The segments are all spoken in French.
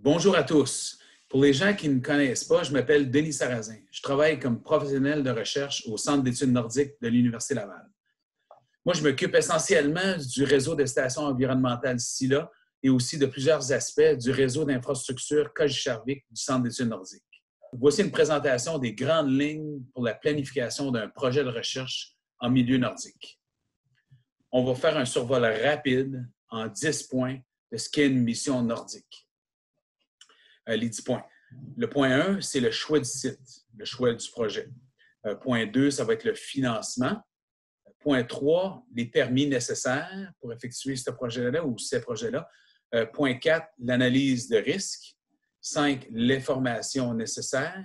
Bonjour à tous. Pour les gens qui ne me connaissent pas, je m'appelle Denis Sarrazin. Je travaille comme professionnel de recherche au Centre d'études nordiques de l'Université Laval. Moi, je m'occupe essentiellement du réseau de stations environnementales SILA et aussi de plusieurs aspects du réseau d'infrastructures Cogeco-Charvic du Centre d'études nordiques. Voici une présentation des grandes lignes pour la planification d'un projet de recherche en milieu nordique. On va faire un survol rapide en 10 points de ce qu'est une mission nordique. Les 10 points. Le point 1, c'est le choix du site, le choix du projet. Point 2, ça va être le financement. Point 3, les permis nécessaires pour effectuer ce projet-là ou ces projets-là. Point 4, l'analyse de risque. 5, l'information nécessaire.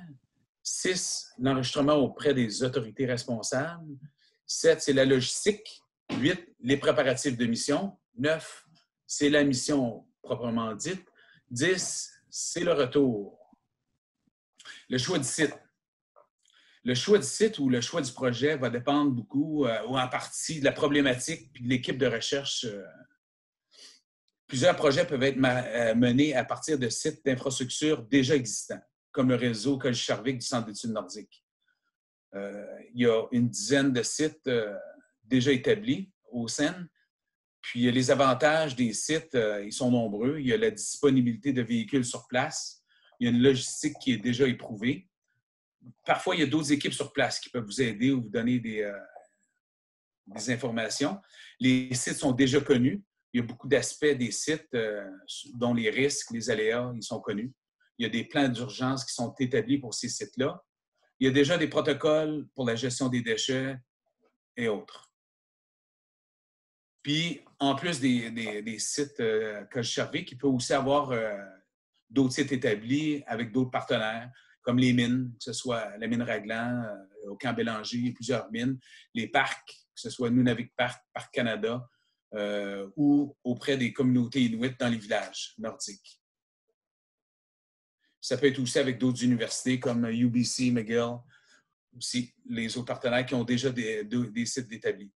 6, l'enregistrement auprès des autorités responsables. 7, c'est la logistique. 8, les préparatifs de mission. 9, c'est la mission proprement dite. 10, c'est le retour. Le choix du site. Le choix du site ou le choix du projet va dépendre beaucoup ou en partie de la problématique et de l'équipe de recherche. Plusieurs projets peuvent être menés à partir de sites d'infrastructures déjà existants, comme le réseau Cogeco-Charvic du Centre d'études nordiques. Il y a une dizaine de sites déjà établis au CEN. Puis les avantages des sites, ils sont nombreux. Il y a la disponibilité de véhicules sur place. Il y a une logistique qui est déjà éprouvée. Parfois, il y a d'autres équipes sur place qui peuvent vous aider ou vous donner des informations. Les sites sont déjà connus. Il y a beaucoup d'aspects des sites, dont les risques, les aléas, ils sont connus. Il y a des plans d'urgence qui sont établis pour ces sites-là. Il y a déjà des protocoles pour la gestion des déchets et autres. Puis, en plus des sites Cogeco-Charvic, il peut aussi avoir d'autres sites établis avec d'autres partenaires, comme les mines, que ce soit la mine Raglan, au Camp Bélanger, il y a plusieurs mines, les parcs, que ce soit Nunavik Park, Parc Canada, ou auprès des communautés inuites dans les villages nordiques. Ça peut être aussi avec d'autres universités comme UBC, McGill, aussi les autres partenaires qui ont déjà des sites établis.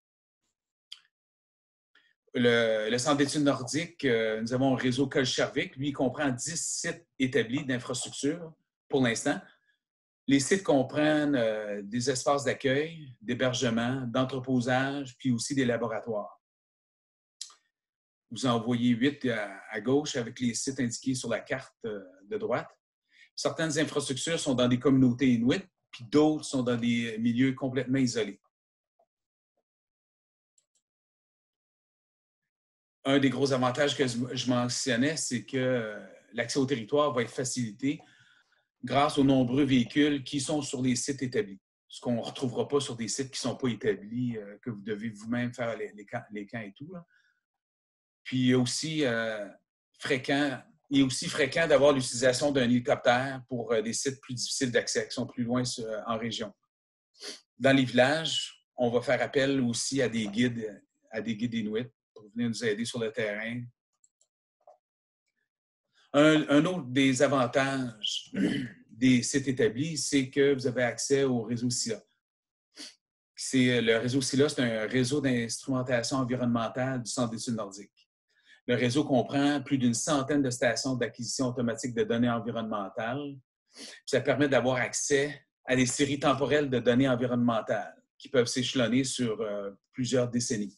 Le Centre d'études nordiques, nous avons un réseau Cogeco-Charvic. Lui, il comprend 10 sites établis d'infrastructures pour l'instant. Les sites comprennent des espaces d'accueil, d'hébergement, d'entreposage, puis aussi des laboratoires. Vous en voyez 8 à gauche avec les sites indiqués sur la carte de droite. Certaines infrastructures sont dans des communautés inuites, puis d'autres sont dans des milieux complètement isolés. Un des gros avantages que je mentionnais, c'est que l'accès au territoire va être facilité grâce aux nombreux véhicules qui sont sur les sites établis. Ce qu'on ne retrouvera pas sur des sites qui ne sont pas établis, que vous devez vous-même faire les camps et tout. Là. Puis il est aussi fréquent d'avoir l'utilisation d'un hélicoptère pour des sites plus difficiles d'accès, qui sont plus loin en région. Dans les villages, on va faire appel aussi à des guides inuits pour venir nous aider sur le terrain. Un autre des avantages des sites établis, c'est que vous avez accès au réseau SILA. Le réseau SILA, c'est un réseau d'instrumentation environnementale du Centre d'études nordiques. Le réseau comprend plus d'une centaine de stations d'acquisition automatique de données environnementales. Ça permet d'avoir accès à des séries temporelles de données environnementales qui peuvent s'échelonner sur plusieurs décennies.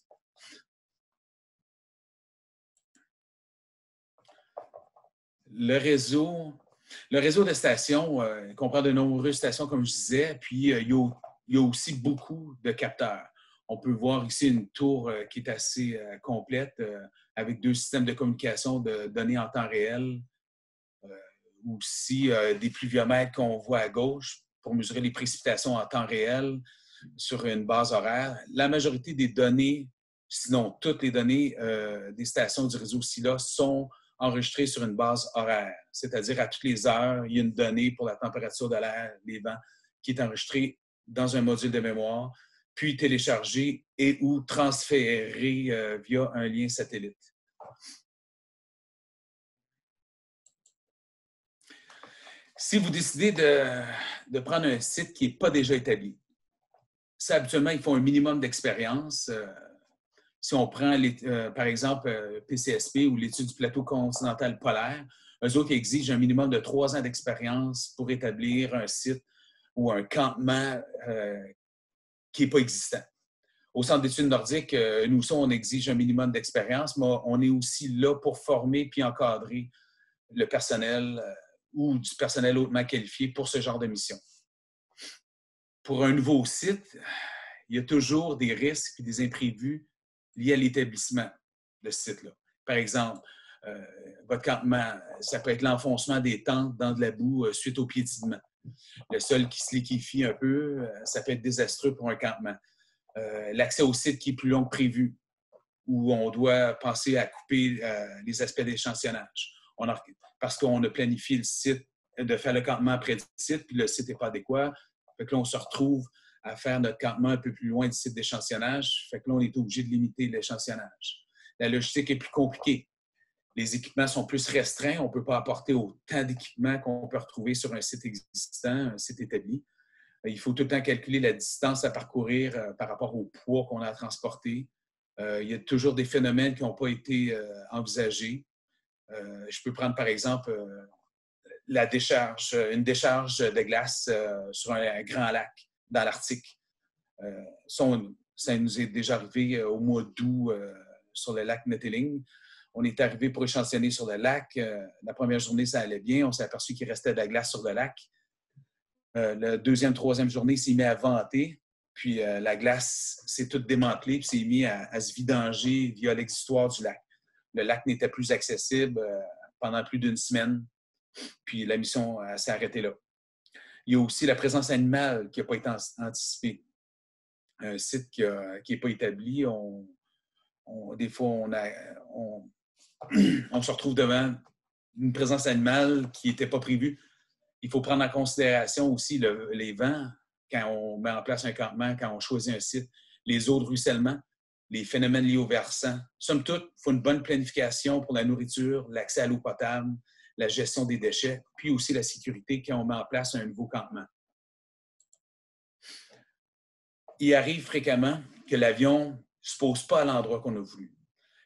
Le réseau de stations comprend de nombreuses stations, comme je disais, puis il y a aussi beaucoup de capteurs. On peut voir ici une tour qui est assez complète avec 2 systèmes de communication de données en temps réel. Aussi des pluviomètres qu'on voit à gauche pour mesurer les précipitations en temps réel sur une base horaire. La majorité des données, sinon toutes les données des stations du réseau SILA sont enregistrées sur une base horaire, c'est-à-dire à toutes les heures, il y a une donnée pour la température de l'air, les vents, qui est enregistrée dans un module de mémoire, puis téléchargée et ou transférée via un lien satellite. Si vous décidez de prendre un site qui n'est pas déjà établi, ça, habituellement, il faut un minimum d'expérience. Si on prend, par exemple, PCSP ou l'étude du plateau continental polaire, Eux autres exigent un minimum de 3 ans d'expérience pour établir un site ou un campement qui n'est pas existant. Au Centre d'études nordiques, nous, on exige un minimum d'expérience, mais on est aussi là pour former puis encadrer le personnel ou du personnel hautement qualifié pour ce genre de mission. Pour un nouveau site, il y a toujours des risques et des imprévus liés à l'établissement de ce site-là. Par exemple, votre campement, ça peut être l'enfoncement des tentes dans de la boue suite au piétinement. Le sol qui se liquéfie un peu, ça peut être désastreux pour un campement. L'accès au site qui est plus long que prévu, où on doit penser à couper les aspects d'échantillonnage. Parce qu'on a planifié le site, de faire le campement près du site, puis le site n'est pas adéquat. Fait que là, on se retrouve à faire notre campement un peu plus loin du site d'échantillonnage. Fait que là, on est obligé de limiter l'échantillonnage. La logistique est plus compliquée. Les équipements sont plus restreints. On ne peut pas apporter autant d'équipements qu'on peut retrouver sur un site existant, un site établi. Il faut tout le temps calculer la distance à parcourir par rapport au poids qu'on a à transporter. Il y a toujours des phénomènes qui n'ont pas été envisagés. Je peux prendre par exemple une décharge de glace sur un grand lac dans l'Arctique. Ça nous est déjà arrivé au mois d'août sur le lac Neteling. On est arrivé pour échantillonner sur le lac. La première journée, ça allait bien. On s'est aperçu qu'il restait de la glace sur le lac. La deuxième, troisième journée, s'est mis à venter. Puis la glace s'est toute démantelée puis s'est mis à se vidanger via l'exutoire du lac. Le lac n'était plus accessible pendant plus d'une semaine. Puis la mission s'est arrêtée là. Il y a aussi la présence animale qui n'a pas été anticipée. Un site qui n'est pas établi, des fois, on se retrouve devant une présence animale qui n'était pas prévue. Il faut prendre en considération aussi les vents quand on met en place un campement, quand on choisit un site, les eaux de ruissellement, les phénomènes liés au versant. Somme toute, il faut une bonne planification pour la nourriture, l'accès à l'eau potable, la gestion des déchets, puis aussi la sécurité quand on met en place un nouveau campement. Il arrive fréquemment que l'avion ne se pose pas à l'endroit qu'on a voulu.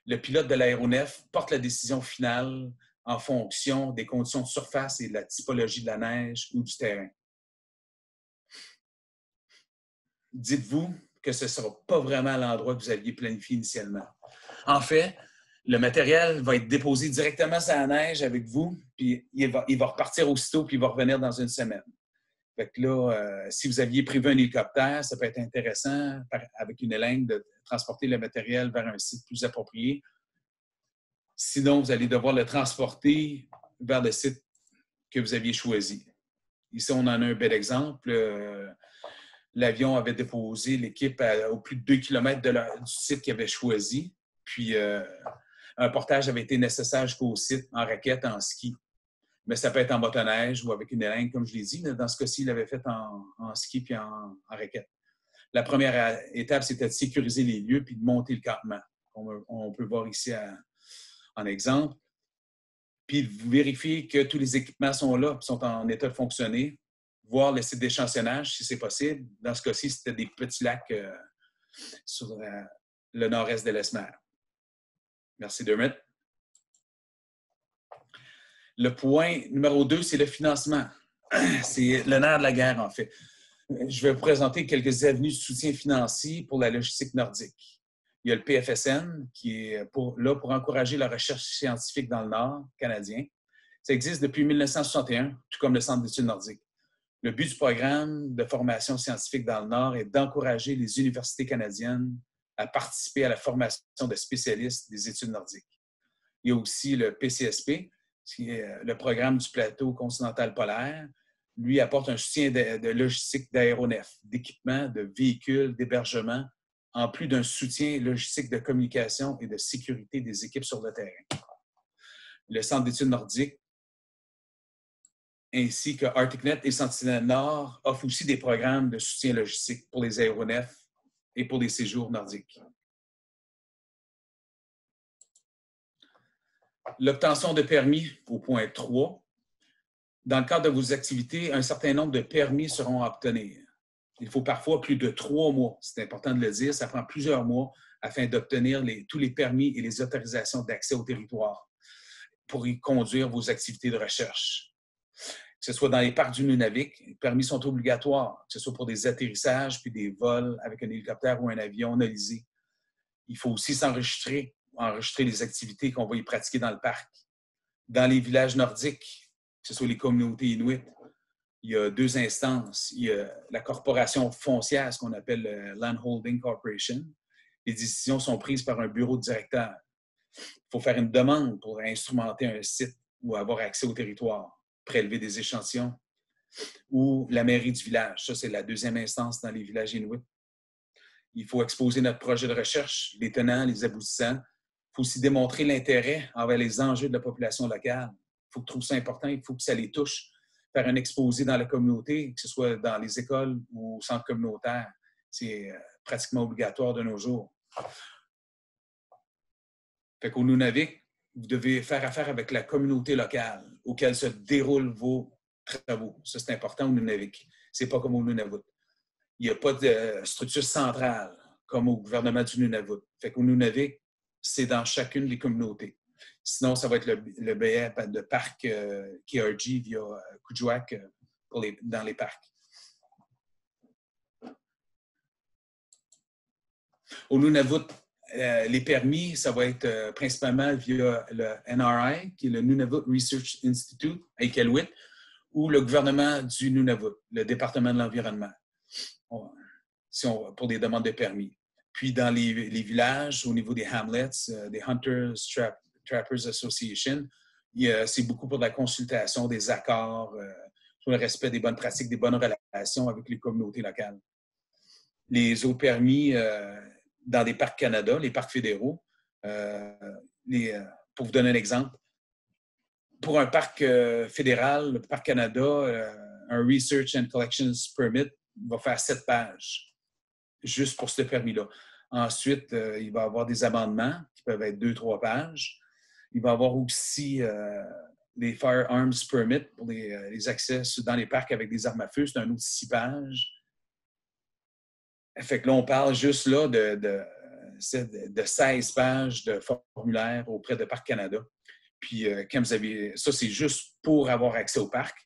Le pilote de l'aéronef porte la décision finale en fonction des conditions de surface et de la typologie de la neige ou du terrain. Dites-vous que ce ne sera pas vraiment à l'endroit que vous aviez planifié initialement. En fait, le matériel va être déposé directement sur la neige avec vous, puis il va repartir aussitôt, puis il va revenir dans une semaine. Fait que là, si vous aviez prévu un hélicoptère, ça peut être intéressant, avec une élingue, de transporter le matériel vers un site plus approprié. Sinon, vous allez devoir le transporter vers le site que vous aviez choisi. Ici, on en a un bel exemple. L'avion avait déposé l'équipe au plus de 2 km du site qu'il avait choisi. Puis, un portage avait été nécessaire jusqu'au site en raquette, en ski. Mais ça peut être en motoneige ou avec une élingue, comme je l'ai dit. Dans ce cas-ci, il l'avait fait en ski puis en raquette. La première étape, c'était de sécuriser les lieux puis de monter le campement. On peut voir ici en exemple. Puis vous vérifiez que tous les équipements sont là, sont en état de fonctionner. Voir le site d'échantillonnage, si c'est possible. Dans ce cas-ci, c'était des petits lacs sur le nord-est de l'Esmer. Merci, Dermot. Le point numéro 2, c'est le financement. C'est le nerf de la guerre, en fait. Je vais vous présenter quelques avenues de soutien financier pour la logistique nordique. Il y a le PFSN qui est là pour encourager la recherche scientifique dans le Nord canadien. Ça existe depuis 1961, tout comme le Centre d'études nordiques. Le but du programme de formation scientifique dans le Nord est d'encourager les universités canadiennes à participer à la formation de spécialistes des études nordiques. Il y a aussi le PCSP, qui est le programme du plateau continental polaire. Lui apporte un soutien de logistique d'aéronefs, d'équipements, de véhicules, d'hébergement, en plus d'un soutien logistique de communication et de sécurité des équipes sur le terrain. Le Centre d'études nordiques, ainsi que ArcticNet et Sentinel-Nord, offrent aussi des programmes de soutien logistique pour les aéronefs et pour les séjours nordiques. L'obtention de permis, au point 3. Dans le cadre de vos activités, un certain nombre de permis seront à obtenir. Il faut parfois plus de 3 mois, c'est important de le dire, ça prend plusieurs mois afin d'obtenir tous les permis et les autorisations d'accès au territoire. pour y conduire vos activités de recherche. Que ce soit dans les parcs du Nunavik, les permis sont obligatoires, que ce soit pour des atterrissages puis des vols avec un hélicoptère ou un avion nolisé. Il faut aussi enregistrer les activités qu'on va y pratiquer dans le parc. Dans les villages nordiques, que ce soit les communautés inuites, il y a 2 instances. Il y a la corporation foncière, ce qu'on appelle Land Holding Corporation. Les décisions sont prises par un bureau de directeur. Il faut faire une demande pour instrumenter un site ou avoir accès au territoire, prélever des échantillons. Ou la mairie du village. Ça, c'est la 2e instance dans les villages inuits. Il faut exposer notre projet de recherche, les tenants, les aboutissants. Il faut aussi démontrer l'intérêt envers les enjeux de la population locale. Il faut trouver ça important, il faut que ça les touche. Faire un exposé dans la communauté, que ce soit dans les écoles ou au centre communautaire. C'est pratiquement obligatoire de nos jours. Fait qu'au Nunavik, vous devez faire affaire avec la communauté locale auquel se déroulent vos travaux. Ça, c'est important au Nunavik. C'est pas comme au Nunavut. Il n'y a pas de structure centrale comme au gouvernement du Nunavut. Fait qu'au Nunavik, c'est dans chacune des communautés. Sinon, ça va être le BF de parc KRG via Kuujjuaq dans les parcs. Au Nunavut, les permis, ça va être principalement via le NRI, qui est le Nunavut Research Institute à Iqaluit, ou le gouvernement du Nunavut, le département de l'environnement, pour des demandes de permis. Puis dans les villages, au niveau des hamlets, des Hunters Trappers Association, c'est beaucoup pour la consultation des accords, sur le respect des bonnes pratiques, des bonnes relations avec les communautés locales. Les autres permis dans des parcs Canada, les parcs fédéraux, pour vous donner un exemple, pour un parc fédéral, le parc Canada, un Research and Collections Permit va faire 7 pages, juste pour ce permis-là. Ensuite, il va y avoir des amendements qui peuvent être 2-3 pages. Il va y avoir aussi des Firearms Permit pour les accès dans les parcs avec des armes à feu. C'est un autre 6 pages. Fait que là, on parle juste là de 16 pages de formulaire auprès de Parc Canada. Puis, quand vous avez... Ça, c'est juste pour avoir accès au parc.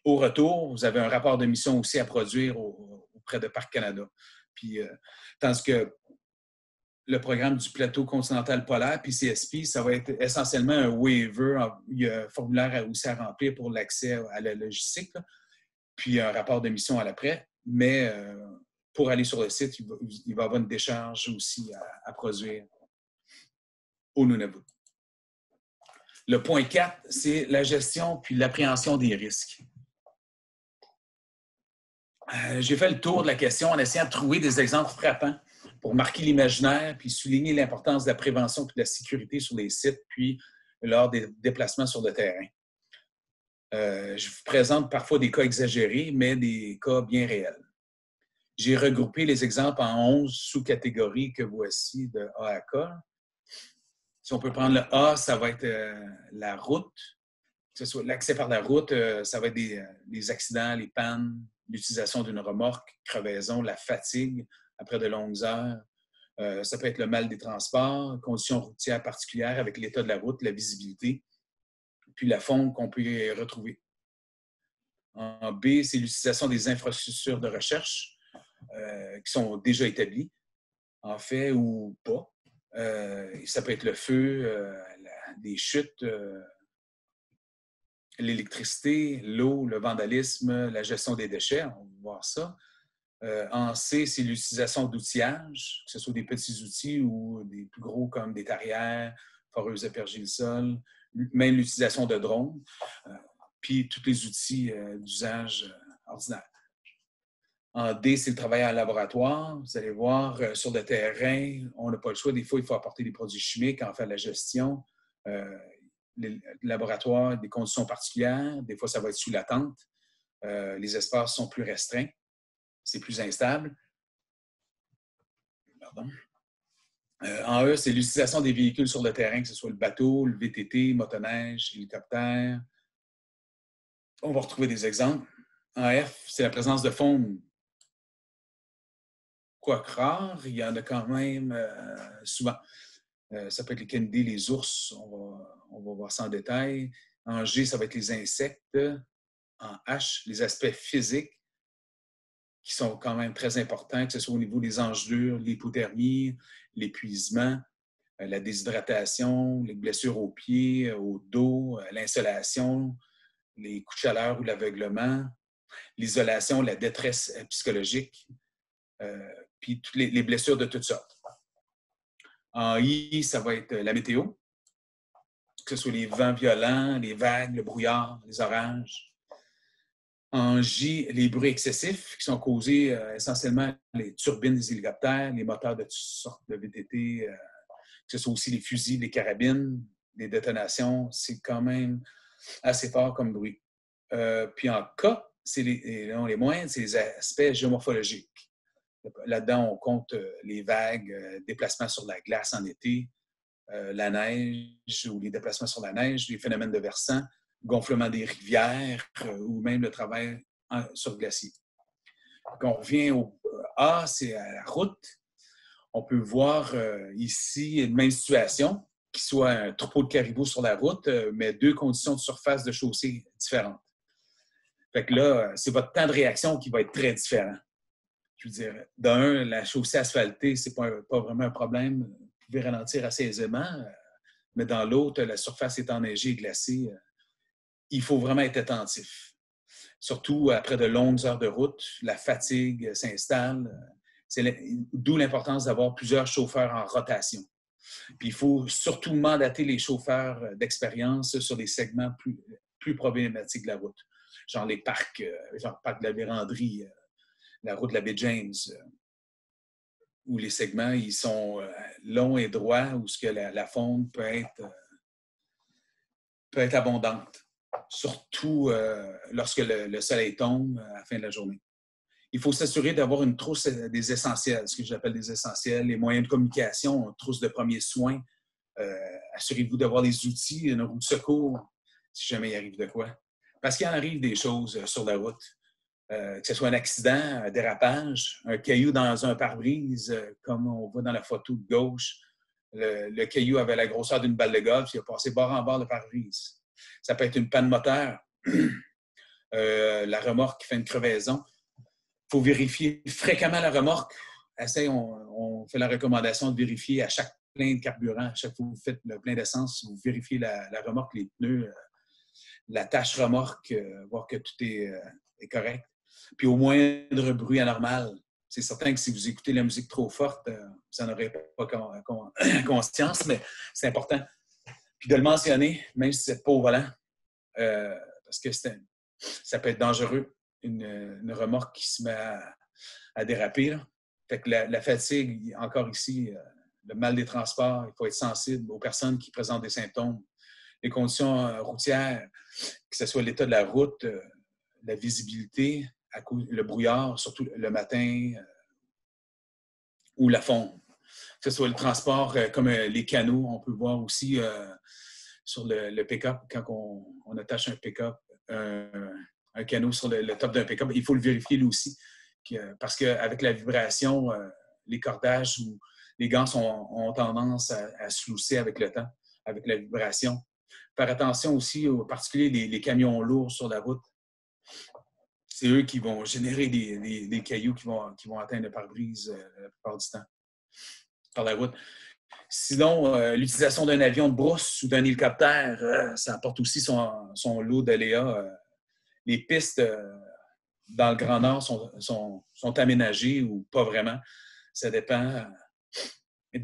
Au retour, vous avez un rapport de mission aussi à produire auprès de Parc Canada. Puis, tandis que le programme du plateau continental polaire, PCSP, ça va être essentiellement un waiver. Il y a un formulaire aussi à remplir pour l'accès à la logistique, là. Puis un rapport de mission à l'après. Mais pour aller sur le site, il va y avoir une décharge aussi à produire au Nunavut. Le point 4, c'est la gestion puis l'appréhension des risques. J'ai fait le tour de la question en essayant de trouver des exemples frappants pour marquer l'imaginaire puis souligner l'importance de la prévention et de la sécurité sur les sites puis lors des déplacements sur le terrain. Je vous présente parfois des cas exagérés, mais des cas bien réels. J'ai regroupé les exemples en 11 sous-catégories que voici de A à K. Si on peut prendre le A, ça va être la route. Que ce soit l'accès par la route, ça va être des accidents, les pannes, l'utilisation d'une remorque, crevaison, la fatigue après de longues heures. Ça peut être le mal des transports, conditions routières particulières avec l'état de la route, la visibilité, puis la faune qu'on peut y retrouver. En B, c'est l'utilisation des infrastructures de recherche qui sont déjà établies, en fait, ou pas. Ça peut être le feu, des chutes, l'électricité, l'eau, le vandalisme, la gestion des déchets, on va voir ça. En C, c'est l'utilisation d'outillage, que ce soit des petits outils ou des plus gros comme des tarières, foreuses à perger le sol, même l'utilisation de drones, puis tous les outils d'usage ordinaire. En D, c'est le travail en laboratoire. Vous allez voir, sur le terrain, on n'a pas le choix. Des fois, il faut apporter des produits chimiques, en faire la gestion. Les laboratoires, des conditions particulières. Des fois, ça va être sous la tente. Les espaces sont plus restreints. C'est plus instable. Pardon. En E, c'est l'utilisation des véhicules sur le terrain, que ce soit le bateau, le VTT, motoneige, hélicoptère. On va retrouver des exemples. En F, c'est la présence de faune. Quoique rare, il y en a quand même souvent. Ça peut être les canidés, les ours, on va voir ça en détail. En G, ça va être les insectes. En H, les aspects physiques qui sont quand même très importants, que ce soit au niveau des engelures, l'hypothermie, l'épuisement, la déshydratation, les blessures aux pieds, au dos, l'insolation, les coups de chaleur ou l'aveuglement, l'isolation, la détresse psychologique, puis toutes les blessures de toutes sortes. En I, ça va être la météo, que ce soit les vents violents, les vagues, le brouillard, les orages. En J, les bruits excessifs qui sont causés essentiellement les turbines des hélicoptères, les moteurs de toutes sortes de VTT, que ce soit aussi les fusils, les carabines, les détonations. C'est quand même assez fort comme bruit. Puis en K, c'est les moindres, c'est les aspects géomorphologiques. Là-dedans, on compte les vagues, déplacements sur la glace en été, la neige ou les déplacements sur la neige, les phénomènes de versant, gonflement des rivières ou même le travail sur glacier. Quand on revient au A, c'est à la route. On peut voir ici une même situation, qui soit un troupeau de caribous sur la route, mais deux conditions de surface de chaussée différentes. Fait que là, c'est votre temps de réaction qui va être très différent. Je veux dire, d'un, la chaussée asphaltée, c'est pas vraiment un problème. Vous pouvez ralentir assez aisément, mais dans l'autre, la surface est enneigée et glacée. Il faut vraiment être attentif. Surtout après de longues heures de route, la fatigue s'installe. D'où l'importance d'avoir plusieurs chauffeurs en rotation. Puis il faut surtout mandater les chauffeurs d'expérience sur les segments plus problématiques de la route. Genre les parcs, genre le parc de la Vérandrie, la route de la baie James, où les segments ils sont longs et droits, où ce que la faune peut être abondante, surtout lorsque le soleil tombe à la fin de la journée. Il faut s'assurer d'avoir une trousse des essentiels, ce que j'appelle des essentiels, les moyens de communication, une trousse de premiers soins. Assurez-vous d'avoir les outils, une roue de secours, si jamais il arrive de quoi. Parce qu'il en arrive des choses sur la route. Que ce soit un accident, un dérapage, un caillou dans un pare-brise, comme on voit dans la photo de gauche. Le caillou avait la grosseur d'une balle de golf, il a passé bord en bord le pare-brise. Ça peut être une panne moteur, la remorque qui fait une crevaison. Il faut vérifier fréquemment la remorque. On fait la recommandation de vérifier à chaque plein de carburant, à chaque fois que vous faites le plein d'essence, vous vérifiez la remorque, les pneus, la tâche remorque, voir que tout est correct. Puis au moindre bruit anormal, c'est certain que si vous écoutez la musique trop forte, vous n'en aurez pas conscience, mais c'est important. Puis de le mentionner, même si c'est pas au volant, parce que ça peut être dangereux, une remorque qui se met à déraper. Là. Fait que la fatigue, encore ici, le mal des transports, il faut être sensible aux personnes qui présentent des symptômes. Les conditions routières, que ce soit l'état de la route, la visibilité, le brouillard, surtout le matin, ou la fonte. Que ce soit le transport, comme les canaux, on peut voir aussi sur le pick-up, quand on attache un pick-up, un canot sur le top d'un pick-up, il faut le vérifier lui aussi. Parce qu'avec la vibration, les cordages ou les gants ont tendance à se lousser avec le temps, avec la vibration. Faire attention aussi, en particulier les camions lourds sur la route. C'est eux qui vont générer des cailloux qui vont atteindre le pare-brise la plupart du temps par la route. Sinon, l'utilisation d'un avion de brousse ou d'un hélicoptère, ça apporte aussi son lot d'aléas. Les pistes dans le Grand Nord sont aménagées ou pas vraiment. Ça dépend.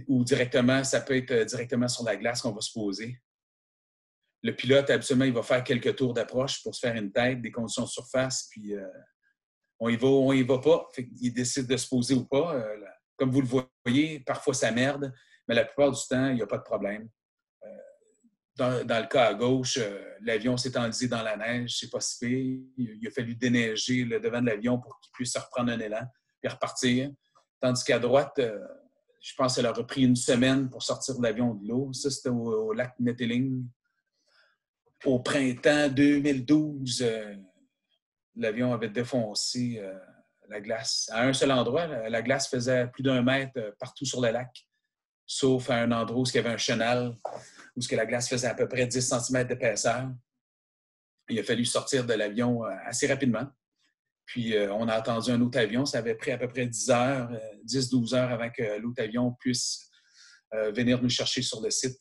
Ou directement, ça peut être directement sur la glace qu'on va se poser. Le pilote, absolument, il va faire quelques tours d'approche pour se faire une tête, des conditions de surface, puis on y va pas. Il décide de se poser ou pas. Comme vous le voyez, parfois ça merde, mais la plupart du temps, il n'y a pas de problème. Dans le cas à gauche, l'avion s'est enlisé dans la neige, c'est pas si pire. Il a fallu déneiger le devant de l'avion pour qu'il puisse reprendre un élan et repartir. Tandis qu'à droite, je pense qu'elle a repris une semaine pour sortir de l'avion de l'eau. Ça, c'était au lac Netteling. Au printemps 2012, l'avion avait défoncé la glace. À un seul endroit, la glace faisait plus d'1 mètre partout sur le lac. sauf à un endroit où il y avait un chenal, où la glace faisait à peu près 10 cm d'épaisseur. Il a fallu sortir de l'avion assez rapidement. Puis, on a attendu un autre avion. Ça avait pris à peu près 10 heures, 10-12 heures avant que l'autre avion puisse venir nous chercher sur le site.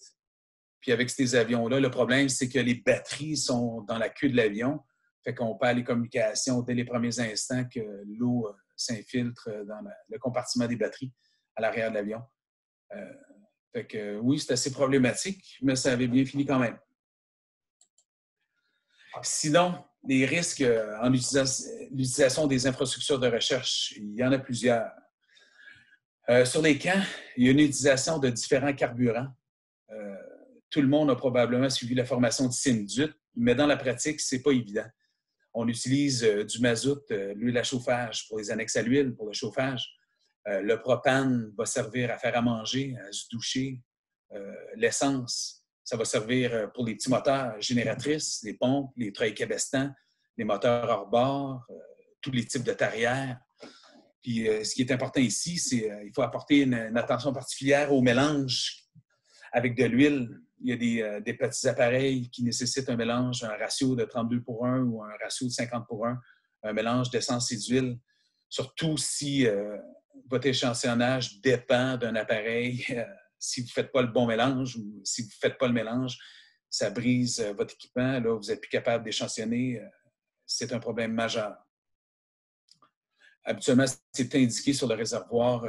Puis, avec ces avions-là, le problème, c'est que les batteries sont dans la queue de l'avion. Fait qu'on perd les communications dès les premiers instants que l'eau s'infiltre dans le compartiment des batteries à l'arrière de l'avion. Fait que oui, c'est assez problématique, mais ça avait bien fini quand même. Sinon, les risques en l'utilisation des infrastructures de recherche, il y en a plusieurs. Sur les camps, il y a une utilisation de différents carburants. Tout le monde a probablement suivi la formation de CINDUT, mais dans la pratique, ce n'est pas évident. On utilise du mazout, l'huile à chauffage pour les annexes à l'huile, pour le chauffage. Le propane va servir à faire à manger, à se doucher. L'essence, ça va servir pour les petits moteurs génératrices, les pompes, les treuils cabestants, les moteurs hors bord, tous les types de tarières. Puis, ce qui est important ici, c'est qu'il faut apporter une attention particulière au mélange avec de l'huile. Il y a des petits appareils qui nécessitent un mélange, un ratio de 32:1 ou un ratio de 50:1, un mélange d'essence et d'huile. Surtout si votre échantillonnage dépend d'un appareil. Si vous ne faites pas le bon mélange ou si vous ne faites pas le mélange, ça brise votre équipement. Là, vous n'êtes plus capable d'échantillonner. C'est un problème majeur. Habituellement, c'est indiqué sur le réservoir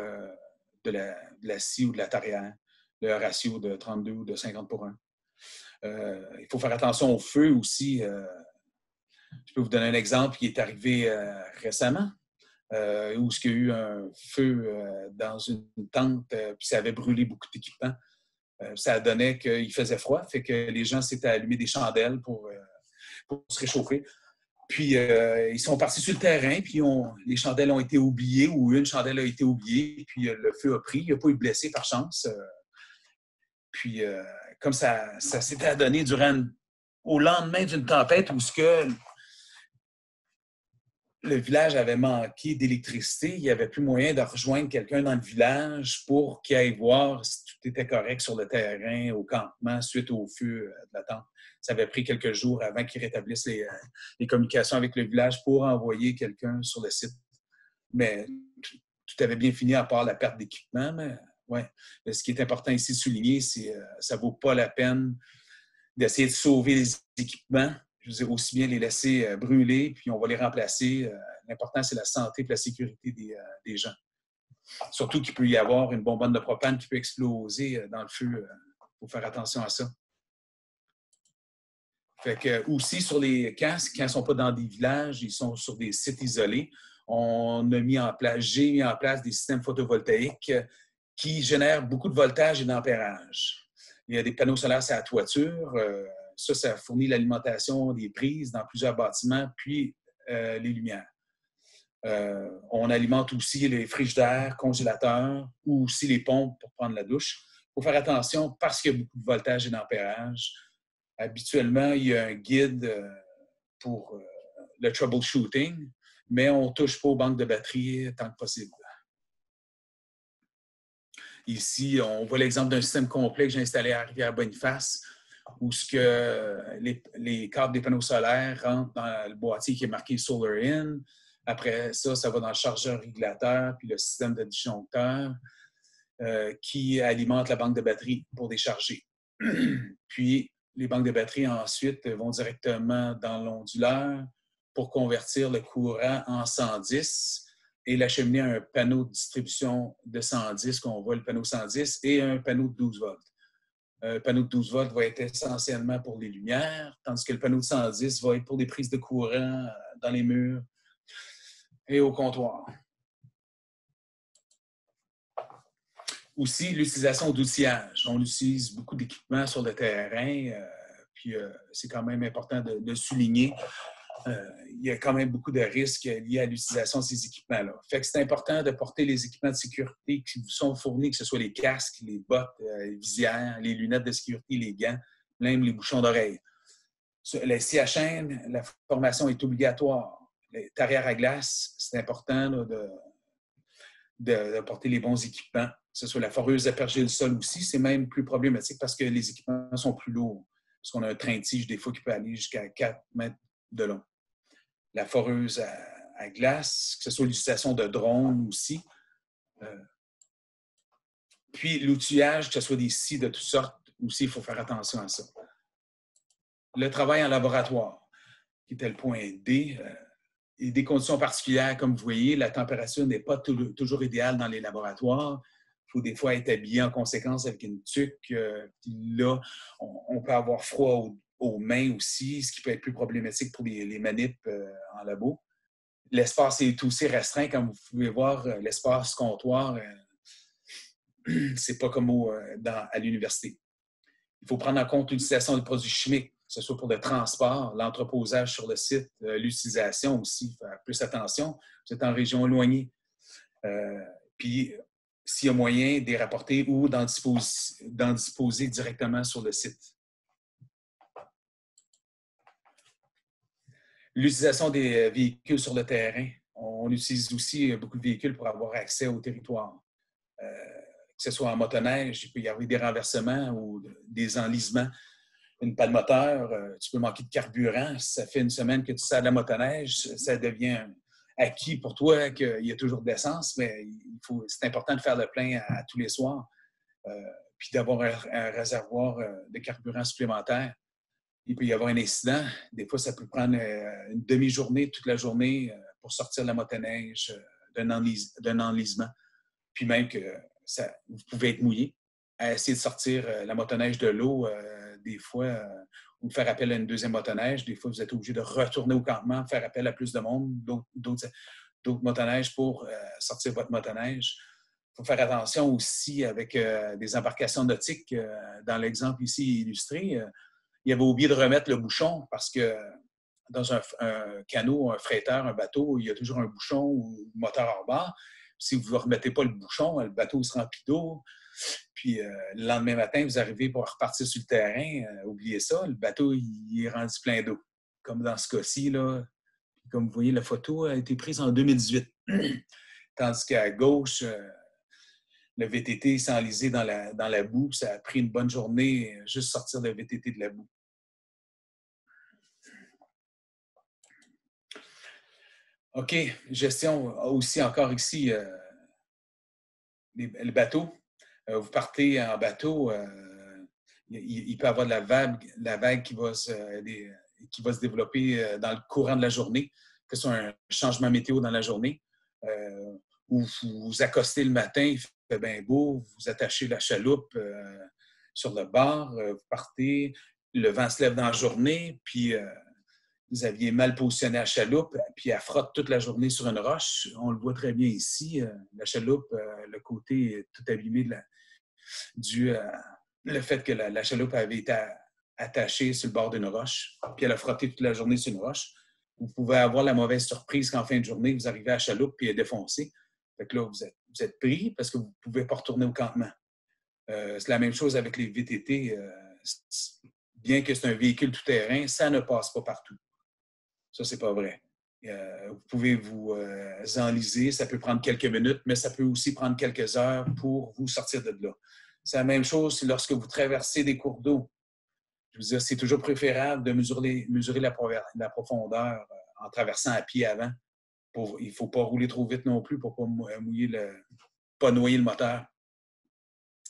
de la scie ou de la tarière, le ratio de 32 ou de 50:1. Il faut faire attention au feu aussi. Je peux vous donner un exemple qui est arrivé récemment, où il y a eu un feu dans une tente, puis ça avait brûlé beaucoup d'équipements. Ça donnait qu'il faisait froid, fait que les gens s'étaient allumés des chandelles pour se réchauffer. Puis, ils sont partis sur le terrain, puis les chandelles ont été oubliées, ou une chandelle a été oubliée, puis le feu a pris. Il n'y a pas eu de blessés, par chance. Puis, comme ça s'était adonné au lendemain d'une tempête où le village avait manqué d'électricité, il n'y avait plus moyen de rejoindre quelqu'un dans le village pour qu'il aille voir si tout était correct sur le terrain, au campement, suite au feu de la tente. Ça avait pris quelques jours avant qu'ils rétablissent les communications avec le village pour envoyer quelqu'un sur le site. Mais tout avait bien fini à part la perte d'équipement. Mais ouais. Ce qui est important ici de souligner, c'est que ça ne vaut pas la peine d'essayer de sauver les équipements. Je veux dire, aussi bien les laisser brûler, puis on va les remplacer. L'important, c'est la santé et la sécurité des gens. Surtout qu'il peut y avoir une bonbonne de propane qui peut exploser dans le feu. Il faut faire attention à ça. Fait que, aussi, sur les camps, quand ils ne sont pas dans des villages, ils sont sur des sites isolés, j'ai mis en place des systèmes photovoltaïques qui génèrent beaucoup de voltage et d'ampérage. Il y a des panneaux solaires sur la toiture. Ça fournit l'alimentation des prises dans plusieurs bâtiments, puis les lumières. On alimente aussi les frigidaires, congélateurs ou aussi les pompes pour prendre la douche. Il faut faire attention parce qu'il y a beaucoup de voltage et d'ampérage. Habituellement, il y a un guide pour le troubleshooting, mais on ne touche pas aux banques de batterie tant que possible. Ici, on voit l'exemple d'un système complet que j'ai installé à Rivière-Boniface, où les câbles des panneaux solaires rentrent dans le boîtier qui est marqué Solar In. Après ça, ça va dans le chargeur régulateur, puis le système de disjoncteur qui alimente la banque de batterie pour décharger. Puis, les banques de batterie, ensuite, vont directement dans l'onduleur pour convertir le courant en 110 et l'acheminer à un panneau de distribution de 110, qu'on voit le panneau 110, et un panneau de 12 volts. Un panneau de 12 volts va être essentiellement pour les lumières, tandis que le panneau de 110 va être pour des prises de courant dans les murs et au comptoir. Aussi, l'utilisation d'outillage. On utilise beaucoup d'équipements sur le terrain, puis c'est quand même important de souligner. Il y a quand même beaucoup de risques liés à l'utilisation de ces équipements-là. Fait que c'est important de porter les équipements de sécurité qui vous sont fournis, que ce soit les casques, les bottes, les visières, les lunettes de sécurité, les gants, même les bouchons d'oreilles. Les scies à chaîne, la formation est obligatoire. Les tarières à glace, c'est important là, de porter les bons équipements, que ce soit la foreuse à perger le sol aussi. C'est même plus problématique parce que les équipements sont plus lourds. Parce qu'on a un train de tige, des fois, qui peut aller jusqu'à 4 mètres de long. La foreuse à glace, que ce soit l'utilisation de drones aussi. Puis l'outillage, que ce soit des scies de toutes sortes, aussi, il faut faire attention à ça. Le travail en laboratoire, qui était le point D, et des conditions particulières, comme vous voyez, la température n'est pas toujours idéale dans les laboratoires. Il faut des fois être habillé en conséquence avec une tuque. Puis là, on peut avoir froid aux mains aussi, ce qui peut être plus problématique pour les manips en labo. L'espace est aussi restreint. Comme vous pouvez voir, l'espace comptoir, c'est pas comme à l'université. Il faut prendre en compte l'utilisation de produits chimiques, que ce soit pour le transport, l'entreposage sur le site, l'utilisation aussi, faire plus attention. Vous êtes en région éloignée. Puis, s'il y a moyen d'y rapporter ou d'en disposer directement sur le site. L'utilisation des véhicules sur le terrain. On utilise aussi beaucoup de véhicules pour avoir accès au territoire. Que ce soit en motoneige, il peut y avoir des renversements ou des enlisements. Une panne moteur, tu peux manquer de carburant. Si ça fait une semaine que tu sers de la motoneige, ça devient acquis pour toi qu'il y a toujours de l'essence, mais c'est important de faire le plein à tous les soirs, puis d'avoir un réservoir de carburant supplémentaire. Il peut y avoir un incident. Des fois, ça peut prendre une demi-journée, toute la journée, pour sortir de la motoneige d'un enlisement. Puis même que vous pouvez être mouillé. À essayer de sortir la motoneige de l'eau, des fois, ou faire appel à une deuxième motoneige. Des fois, vous êtes obligé de retourner au campement, faire appel à plus de monde, d'autres motoneiges pour sortir votre motoneige. Il faut faire attention aussi avec des embarcations nautiques. Dans l'exemple ici illustré, il avait oublié de remettre le bouchon parce que dans un canot, un freighteur, un bateau, il y a toujours un bouchon ou un moteur hors bord. Si vous ne remettez pas le bouchon, le bateau se remplit d'eau. Puis le lendemain matin, vous arrivez pour repartir sur le terrain. Oubliez ça, le bateau il est rendu plein d'eau. Comme dans ce cas-ci, là, comme vous voyez, la photo a été prise en 2018. Tandis qu'à gauche, le VTT s'est enlisé dans la boue. Ça a pris une bonne journée juste sortir le VTT de la boue. OK, gestion aussi encore ici, le bateau. Vous partez en bateau, il peut y avoir de la vague qui va se développer dans le courant de la journée, que ce soit un changement météo dans la journée, ou vous accostez le matin, il fait bien beau, vous attachez la chaloupe sur le bord, vous partez, le vent se lève dans la journée, puis vous aviez mal positionné la chaloupe, puis elle frotte toute la journée sur une roche. On le voit très bien ici. La chaloupe, le côté est tout abîmé dû le fait que la chaloupe avait été attachée sur le bord d'une roche, puis elle a frotté toute la journée sur une roche. Vous pouvez avoir la mauvaise surprise qu'en fin de journée, vous arrivez à la chaloupe puis elle est défoncée. Fait que là, vous êtes pris parce que vous ne pouvez pas retourner au campement. C'est la même chose avec les VTT. Bien que c'est un véhicule tout-terrain, ça ne passe pas partout. Ça, c'est pas vrai. Vous pouvez vous enliser, ça peut prendre quelques minutes, mais ça peut aussi prendre quelques heures pour vous sortir de là. C'est la même chose lorsque vous traversez des cours d'eau. Je veux dire, c'est toujours préférable de mesurer la profondeur en traversant à pied avant. Il ne faut pas rouler trop vite non plus pour ne pas noyer le moteur.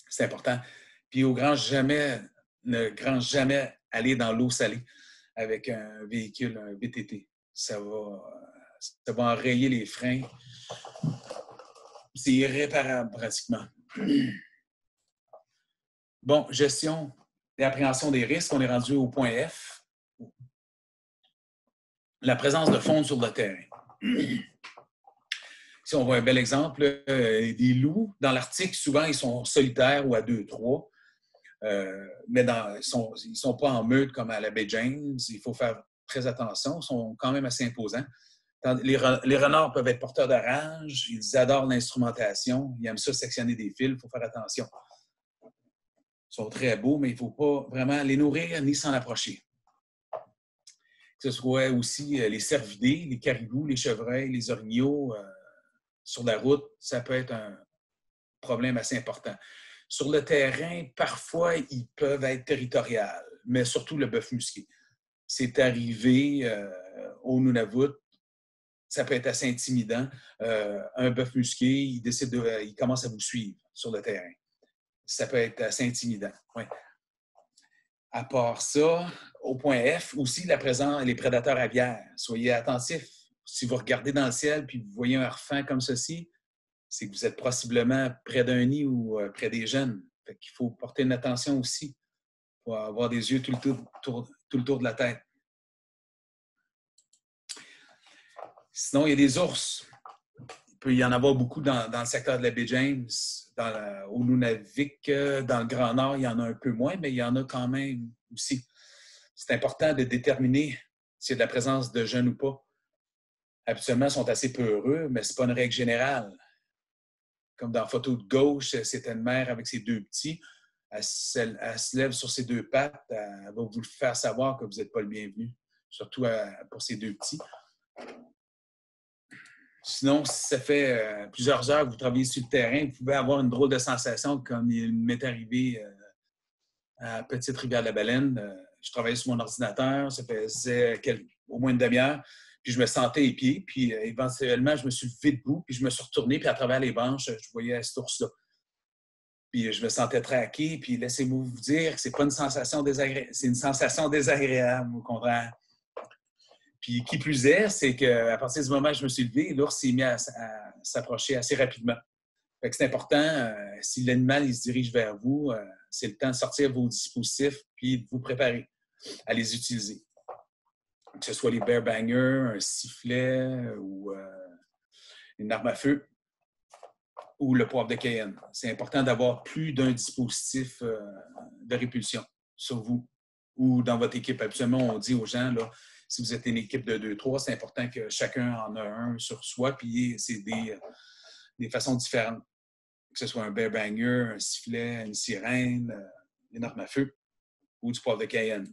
C'est important. Puis ne grand jamais aller dans l'eau salée avec un véhicule, un VTT. Ça va enrayer les freins. C'est irréparable pratiquement. Bon, gestion et appréhension des risques. On est rendu au point F. La présence de faune sur le terrain. Ici, on voit un bel exemple. Des loups, dans l'Arctique, souvent, ils sont solitaires ou à 2-3. Mais ils ne sont pas en meute comme à la baie James. Il faut faire très attention. Ils sont quand même assez imposants. Les renards peuvent être porteurs de rage. Ils adorent l'instrumentation. Ils aiment ça sectionner des fils. Il faut faire attention. Ils sont très beaux, mais il ne faut pas vraiment les nourrir ni s'en approcher. Que ce soit aussi les cervidés, les caribous, les chevreuils, les orignaux, Sur la route, ça peut être un problème assez important. Sur le terrain, parfois, ils peuvent être territoriaux, mais surtout le bœuf musqué. C'est arrivé au Nunavut, ça peut être assez intimidant. Un bœuf musqué, il commence à vous suivre sur le terrain. Ça peut être assez intimidant. Ouais. À part ça, au point F, aussi les prédateurs aviaires. Soyez attentifs. Si vous regardez dans le ciel puis vous voyez un harfang comme ceci, c'est que vous êtes possiblement près d'un nid ou près des jeunes. Fait qu'il faut porter une attention aussi. Il faut avoir des yeux tout le tour de la tête. Sinon, il y a des ours. Il peut y en avoir beaucoup dans le secteur de la baie James. Au Nunavik, dans le Grand Nord, il y en a un peu moins, mais il y en a quand même aussi. C'est important de déterminer s'il y a de la présence de jeunes ou pas. Habituellement, ils sont assez peureux, mais ce n'est pas une règle générale. Comme dans la photo de gauche, c'est une mère avec ses deux petits. Elle se lève sur ses deux pattes. Elle va vous faire savoir que vous n'êtes pas le bienvenu, surtout pour ses deux petits. Sinon, si ça fait plusieurs heures que vous travaillez sur le terrain, vous pouvez avoir une drôle de sensation, comme il m'est arrivé à Petite-Rivière-la-Baleine. Je travaillais sur mon ordinateur, ça faisait au moins une demi-heure, puis je me sentais les pieds, puis éventuellement, je me suis levé debout, puis je me suis retourné, puis à travers les branches, je voyais cet ours-là. Puis je me sentais traqué, puis laissez-moi vous dire que c'est pas une sensation désagréable, c'est une sensation désagréable, au contraire. Puis qui plus est, c'est qu'à partir du moment où je me suis levé, l'ours s'est mis à s'approcher assez rapidement. Fait que c'est important, si l'animal il se dirige vers vous, c'est le temps de sortir vos dispositifs puis de vous préparer à les utiliser. Que ce soit les bear bangers, un sifflet ou une arme à feu ou le poivre de Cayenne. C'est important d'avoir plus d'un dispositif de répulsion sur vous ou dans votre équipe. Habituellement, on dit aux gens, là, si vous êtes une équipe de 2-3, c'est important que chacun en a un sur soi, puis c'est des façons différentes. Que ce soit un bear banger, un sifflet, une sirène, une arme à feu ou du poivre de Cayenne.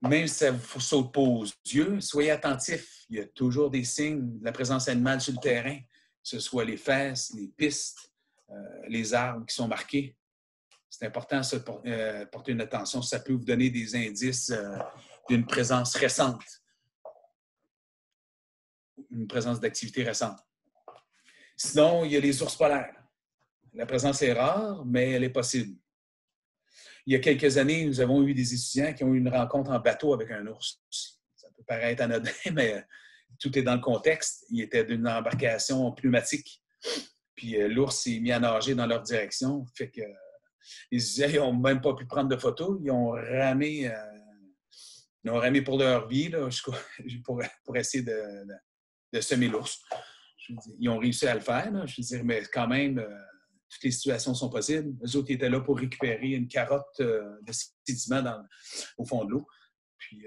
Même si ça vous saute pas aux yeux, soyez attentifs. Il y a toujours des signes de la présence animale sur le terrain, que ce soit les fesses, les pistes, les arbres qui sont marqués. C'est important de porter une attention. Ça peut vous donner des indices d'une présence récente, une présence d'activité récente. Sinon, il y a les ours polaires. La présence est rare, mais elle est possible. Il y a quelques années, nous avons eu des étudiants qui ont eu une rencontre en bateau avec un ours. Ça peut paraître anodin, mais tout est dans le contexte. Il était d'une embarcation pneumatique. Puis l'ours s'est mis à nager dans leur direction. Fait que les étudiants n'ont même pas pu prendre de photos. Ils ont ramé pour leur vie là, pour essayer de semer l'ours. Ils ont réussi à le faire, là, je veux dire, mais quand même, toutes les situations sont possibles. Eux autres, ils étaient là pour récupérer une carotte de sédiment au fond de l'eau. Puis,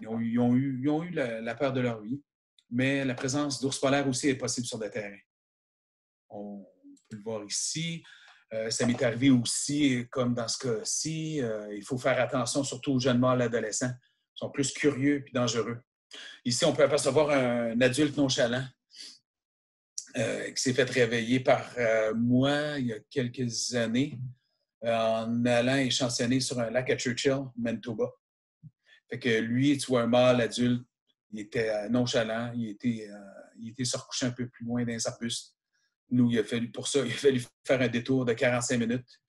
ils ont eu la peur de leur vie. Mais la présence d'ours polaires aussi est possible sur le terrain. On peut le voir ici. Ça m'est arrivé aussi, comme dans ce cas-ci, il faut faire attention, surtout aux jeunes mâles adolescents. Ils sont plus curieux et dangereux. Ici, on peut apercevoir un adulte nonchalant qui s'est fait réveiller par moi il y a quelques années en allant échantillonner sur un lac à Churchill, Manitoba. Fait que lui, tu vois, un mâle adulte, il était nonchalant, il était se recoucher un peu plus loin dans les arbustes. Nous, il a fallu faire un détour de 45 minutes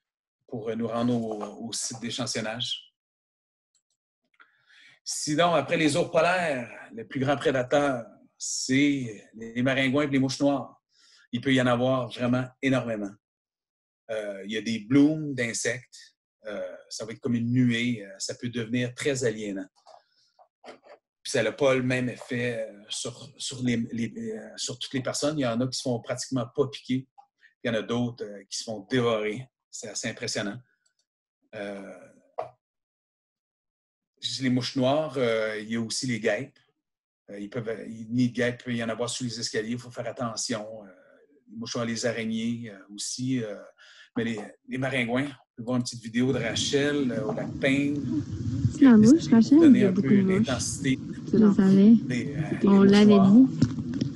pour nous rendre au site d'échantillonnage. Sinon, après les ours polaires, les plus grands prédateurs, c'est les maringouins et les mouches noires. Il peut y en avoir vraiment énormément. Il y a des blooms d'insectes. Ça va être comme une nuée. Ça peut devenir très aliénant. Puis ça n'a pas le même effet sur toutes les personnes. Il y en a qui se font pratiquement pas piquer. Il y en a d'autres qui se font dévorer. C'est assez impressionnant. Les mouches noires, il y a aussi les guêpes. Il peut y en avoir sous les escaliers. Il faut faire attention. Les mouches noires, les araignées aussi. Mais les maringouins, on peut voir une petite vidéo de Rachel au lac Payne. La mouche, Rachel, il y a beaucoup de mouches. Je le savais. On l'avait dit.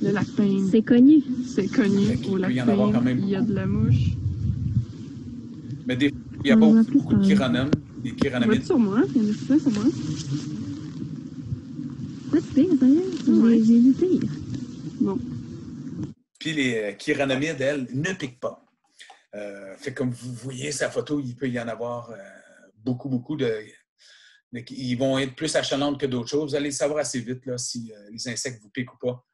Le lac Payne. C'est connu. C'est connu au lac Payne. Il y a de la mouche. Mais des fois, il y a pas beaucoup de chironomes, des chironomides. Sur moi, il y en a plein sur moi. Pas de pire, d'ailleurs. J'ai vu pire. Bon. Puis les chironomides, elles, ne piquent pas. Fait comme vous voyez sa photo, il peut y en avoir beaucoup de... Ils vont être plus achalantes que d'autres choses. Vous allez savoir assez vite là, si les insectes vous piquent ou pas.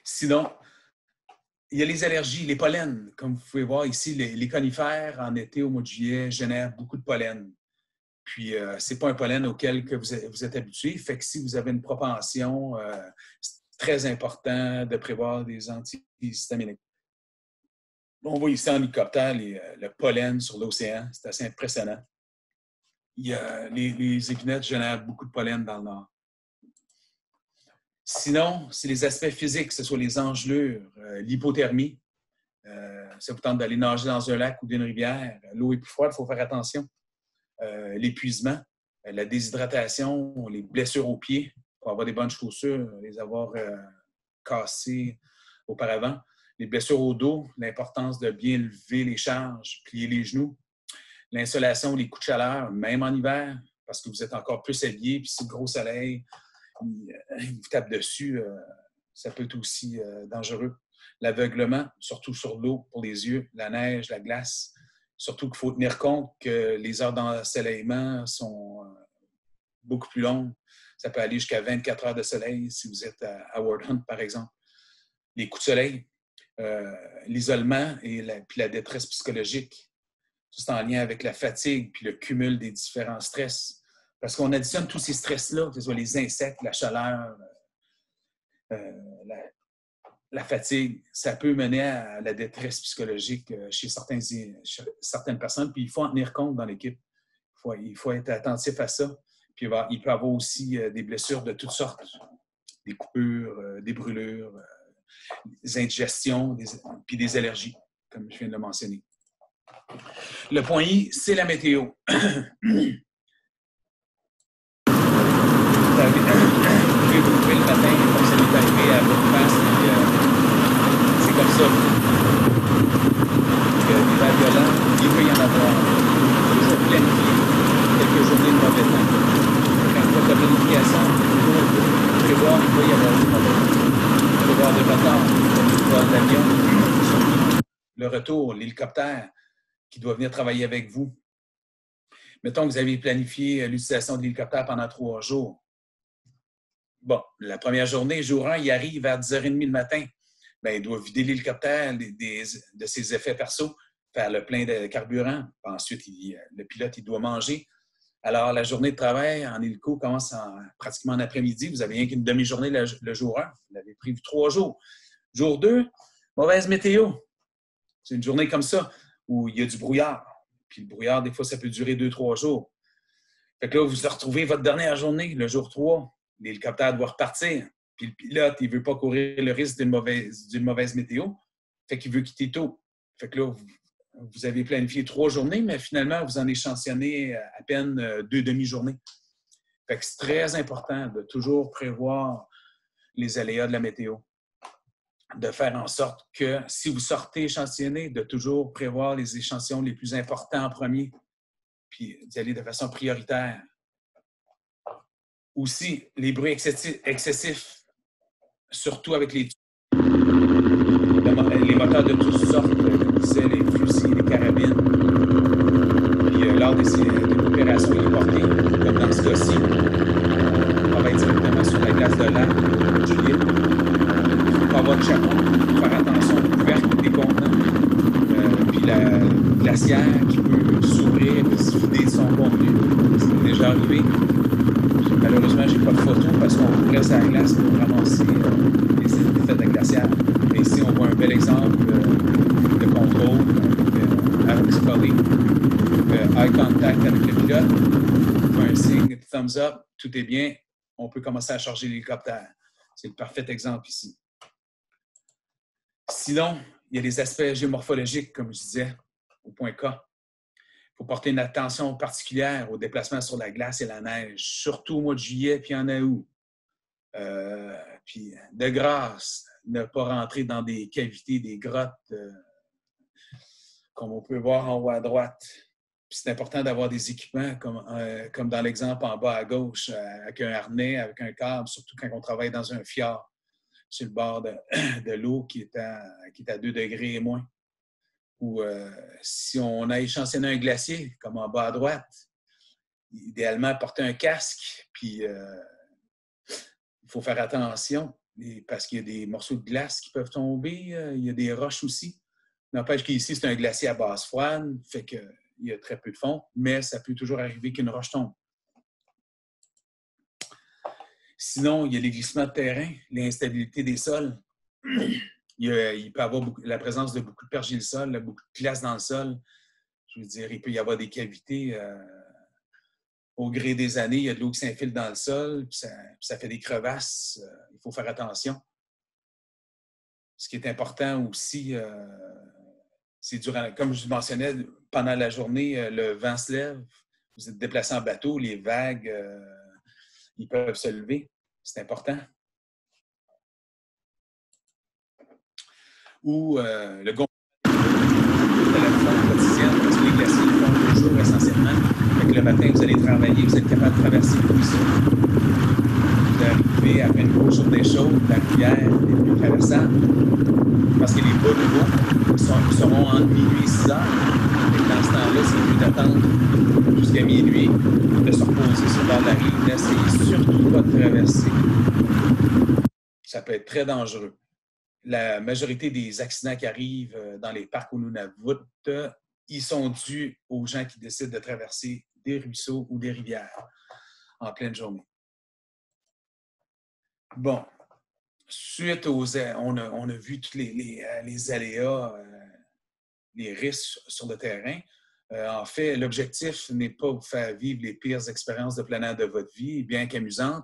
Sinon, il y a les allergies, les pollens. Comme vous pouvez voir ici, les conifères, en été, au mois de juillet, génèrent beaucoup de pollen. Puis, ce n'est pas un pollen auquel que vous êtes habitué. Fait que si vous avez une propension, c'est très important de prévoir des antihistaminiques. On voit ici en hélicoptère le pollen sur l'océan. C'est assez impressionnant. Il y a, les épinettes génèrent beaucoup de pollen dans le nord. Sinon, c'est les aspects physiques, que ce soit les engelures, l'hypothermie. Ça vous tente d'aller nager dans un lac ou d'une rivière. L'eau est plus froide, il faut faire attention. L'épuisement, la déshydratation, les blessures aux pieds. Il faut avoir des bonnes chaussures, les avoir cassées auparavant. Les blessures au dos, l'importance de bien lever les charges, plier les genoux. L'insolation, les coups de chaleur, même en hiver, parce que vous êtes encore plus habillé, puis si le gros soleil il vous tape dessus, ça peut être aussi dangereux. L'aveuglement, surtout sur l'eau pour les yeux, la neige, la glace. Surtout qu'il faut tenir compte que les heures d'ensoleillement sont beaucoup plus longues. Ça peut aller jusqu'à 24 heures de soleil si vous êtes à Ward Hunt, par exemple. Les coups de soleil, l'isolement et puis la détresse psychologique. C'est en lien avec la fatigue puis le cumul des différents stress. Parce qu'on additionne tous ces stress-là, que ce soit les insectes, la chaleur, la fatigue, ça peut mener à la détresse psychologique chez certaines personnes. Puis il faut en tenir compte dans l'équipe. Il faut être attentif à ça. Puis il peut y avoir aussi des blessures de toutes sortes. Des coupures, des brûlures, des indigestions, puis des allergies, comme je viens de le mentionner. Le point I, c'est la météo. Vous pouvez vous lever le matin, comme ça m'est arrivé à votre face, c'est comme ça. Des vents violents, il peut y en avoir. Toujours planifier quelques journées de mauvais temps. Quand vous faites la planification, toujours prévoir qu'il va y avoir du mauvais temps. Prévoir des retards, le vol d'avion, le retour, l'hélicoptère qui doit venir travailler avec vous. Mettons que vous avez planifié l'utilisation de l'hélicoptère pendant 3 jours. Bon, la première journée, jour 1, il arrive vers 10h30 le matin. Bien, il doit vider l'hélicoptère de ses effets perso, faire le plein de carburant. Ensuite, le pilote, il doit manger. Alors, la journée de travail en hélico commence pratiquement en après-midi. Vous avez rien qu'une demi-journée le jour 1. Vous l'avez prévu 3 jours. Jour 2, mauvaise météo. C'est une journée comme ça où il y a du brouillard. Puis le brouillard, des fois, ça peut durer 2-3 jours. Fait que là, vous retrouvez votre dernière journée, le jour 3. L'hélicoptère doit repartir. Puis le pilote, il ne veut pas courir le risque d'une mauvaise météo. Fait qu'il veut quitter tôt. Fait que là, vous avez planifié 3 journées, mais finalement, vous en échantillonnez à peine 2 demi-journées. Fait que c'est très important de toujours prévoir les aléas de la météo. De faire en sorte que, si vous sortez échantillonner, de toujours prévoir les échantillons les plus importants en premier, puis d'y aller de façon prioritaire. Aussi, les bruits excessifs, surtout avec les moteurs de toutes sortes, comme je disais, les fusils, les carabines. Puis lors des opérations héliportées, comme dans ce cas-ci, on travaille directement sur la glace de lac de Juliette. Il faut pas avoir de chapeau, il faut faire attention au couvercle des contenants. Puis la glacière qui peut s'ouvrir et se vider de son contenu. C'est déjà arrivé. Malheureusement, je n'ai pas de photo parce qu'on ouvrait sa glace pour ramasser les effets de la glacière. Mais ici, on voit un bel exemple de contrôle avec Scully. Eye contact avec le pilote. On fait un signe thumbs up, tout est bien. On peut commencer à charger l'hélicoptère. C'est le parfait exemple ici. Sinon, il y a les aspects géomorphologiques, comme je disais, au point K. Il faut porter une attention particulière aux déplacements sur la glace et la neige, surtout au mois de juillet puis en août. Puis, de grâce, ne pas rentrer dans des cavités, des grottes, comme on peut voir en haut à droite. Puis c'est important d'avoir des équipements, comme dans l'exemple en bas à gauche, avec un harnais, avec un câble, surtout quand on travaille dans un fjord, sur le bord de l'eau qui est à 2 degrés et moins. Ou si on a échantillonné un glacier, comme en bas à droite, idéalement porter un casque, puis il faut faire attention parce qu'il y a des morceaux de glace qui peuvent tomber, il y a des roches aussi. N'empêche qu'ici, c'est un glacier à base froide, fait qu'il y a très peu de fond, mais ça peut toujours arriver qu'une roche tombe. Sinon, il y a les glissements de terrain, l'instabilité des sols. Il peut y avoir la présence de beaucoup de pergélisol, beaucoup de glace dans le sol. Je veux dire, il peut y avoir des cavités. Au gré des années, il y a de l'eau qui s'infile dans le sol, puis ça fait des crevasses. Il faut faire attention. Ce qui est important aussi, c'est comme je mentionnais, pendant la journée, le vent se lève. Vous êtes déplacé en bateau, les vagues, ils peuvent se lever. C'est important. Ou le gonflement de la fonte quotidienne, parce que les glaciers fondent toujours essentiellement. Fait que le matin, vous allez travailler, vous êtes capable de traverser le ruisseau. Vous arrivez après une course sur des chaudes, la rivière est plus traversable. Parce que les bas niveaux seront entre minuit et 6 heures. Et dans ce temps-là, c'est mieux d'attendre jusqu'à minuit, de se reposer sur le bord de la rive. N'essayez surtout pas de traverser. Ça peut être très dangereux. La majorité des accidents qui arrivent dans les parcs au Nunavut, ils sont dus aux gens qui décident de traverser des ruisseaux ou des rivières en pleine journée. Bon, suite on a vu tous les aléas, les risques sur le terrain. En fait, l'objectif n'est pas de vous faire vivre les pires expériences de planeur de votre vie, bien qu'amusantes.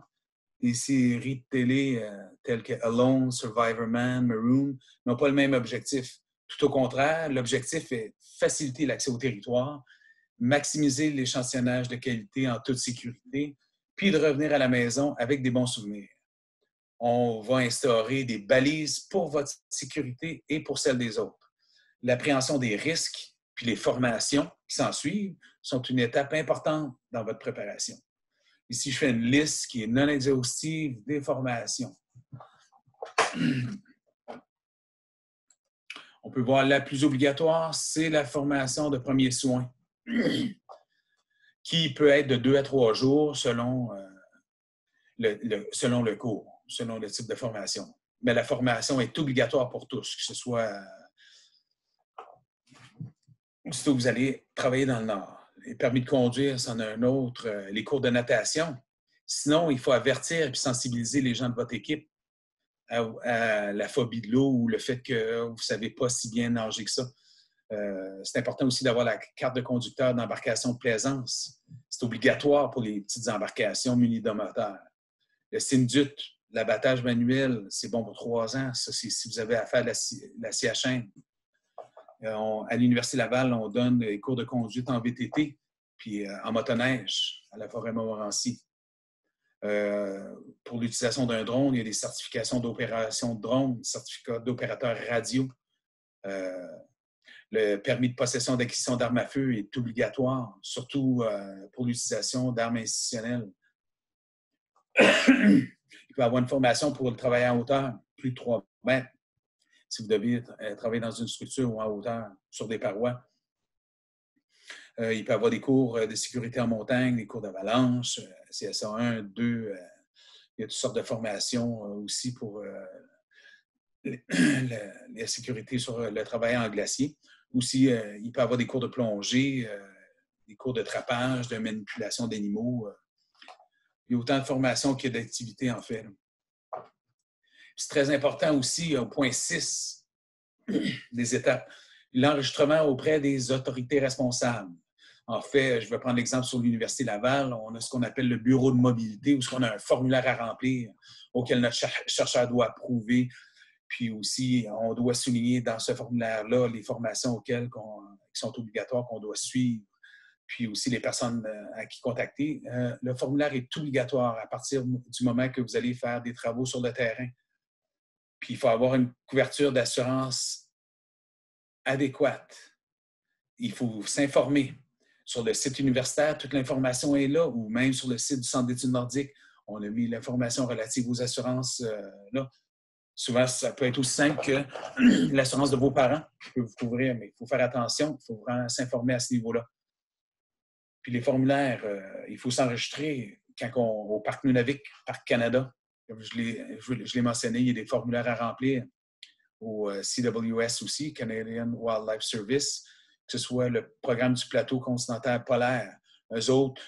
Des séries de télé telles que Alone, Survivor Man, Maroon n'ont pas le même objectif. Tout au contraire, l'objectif est faciliter l'accès au territoire, maximiser l'échantillonnage de qualité en toute sécurité, puis de revenir à la maison avec des bons souvenirs. On va instaurer des balises pour votre sécurité et pour celle des autres. L'appréhension des risques puis les formations qui s'ensuivent sont une étape importante dans votre préparation. Ici, je fais une liste qui est non exhaustive des formations. On peut voir la plus obligatoire, c'est la formation de premiers soins, qui peut être de 2 à 3 jours selon le cours, selon le type de formation. Mais la formation est obligatoire pour tous, que ce soit aussitôt que vous allez travailler dans le Nord. Les permis de conduire, c'en a un autre. Les cours de natation. Sinon, il faut avertir et sensibiliser les gens de votre équipe à la phobie de l'eau ou le fait que vous ne savez pas si bien nager que ça. C'est important aussi d'avoir la carte de conducteur d'embarcation de plaisance. C'est obligatoire pour les petites embarcations munies de moteurs. Le CINDUT, l'abattage manuel, c'est bon pour 3 ans. Ça, c'est si vous avez affaire à la scie à chaîne. À l'Université Laval, on donne des cours de conduite en VTT puis en motoneige à la Forêt-Montmorency. Pour l'utilisation d'un drone, il y a des certifications d'opération de drone, certificats d'opérateur radio. Le permis de possession d'acquisition d'armes à feu est obligatoire, surtout pour l'utilisation d'armes institutionnelles. Il peut y avoir une formation pour le travail en hauteur, plus de 3 mètres. Si vous devez travailler dans une structure ou en hauteur, sur des parois. Il peut y avoir des cours de sécurité en montagne, des cours d'avalanche, CSA 1, 2. Il y a toutes sortes de formations aussi pour la sécurité sur le travail en glacier. Aussi, il peut y avoir des cours de plongée, des cours de trapage, de manipulation d'animaux. Il y a autant de formations qu'il y a d'activités, en fait. C'est très important aussi, au point 6 des étapes, l'enregistrement auprès des autorités responsables. En fait, je vais prendre l'exemple sur l'Université Laval. On a ce qu'on appelle le bureau de mobilité, où on a un formulaire à remplir auquel notre chercheur doit approuver. Puis aussi, on doit souligner dans ce formulaire-là les formations qui sont obligatoires, qu'on doit suivre. puis aussi les personnes à qui contacter. Le formulaire est obligatoire à partir du moment que vous allez faire des travaux sur le terrain. Puis il faut avoir une couverture d'assurance adéquate. Il faut s'informer. Sur le site universitaire, toute l'information est là, ou même sur le site du Centre d'études nordiques, on a mis l'information relative aux assurances là. Souvent, ça peut être aussi simple que l'assurance de vos parents peut vous couvrir, mais il faut faire attention, il faut vraiment s'informer à ce niveau-là. Puis les formulaires, il faut s'enregistrer quand au Parc Nunavik, Parc Canada. Comme je l'ai mentionné, il y a des formulaires à remplir au CWS aussi, Canadian Wildlife Service, que ce soit le programme du plateau continental polaire. Eux autres,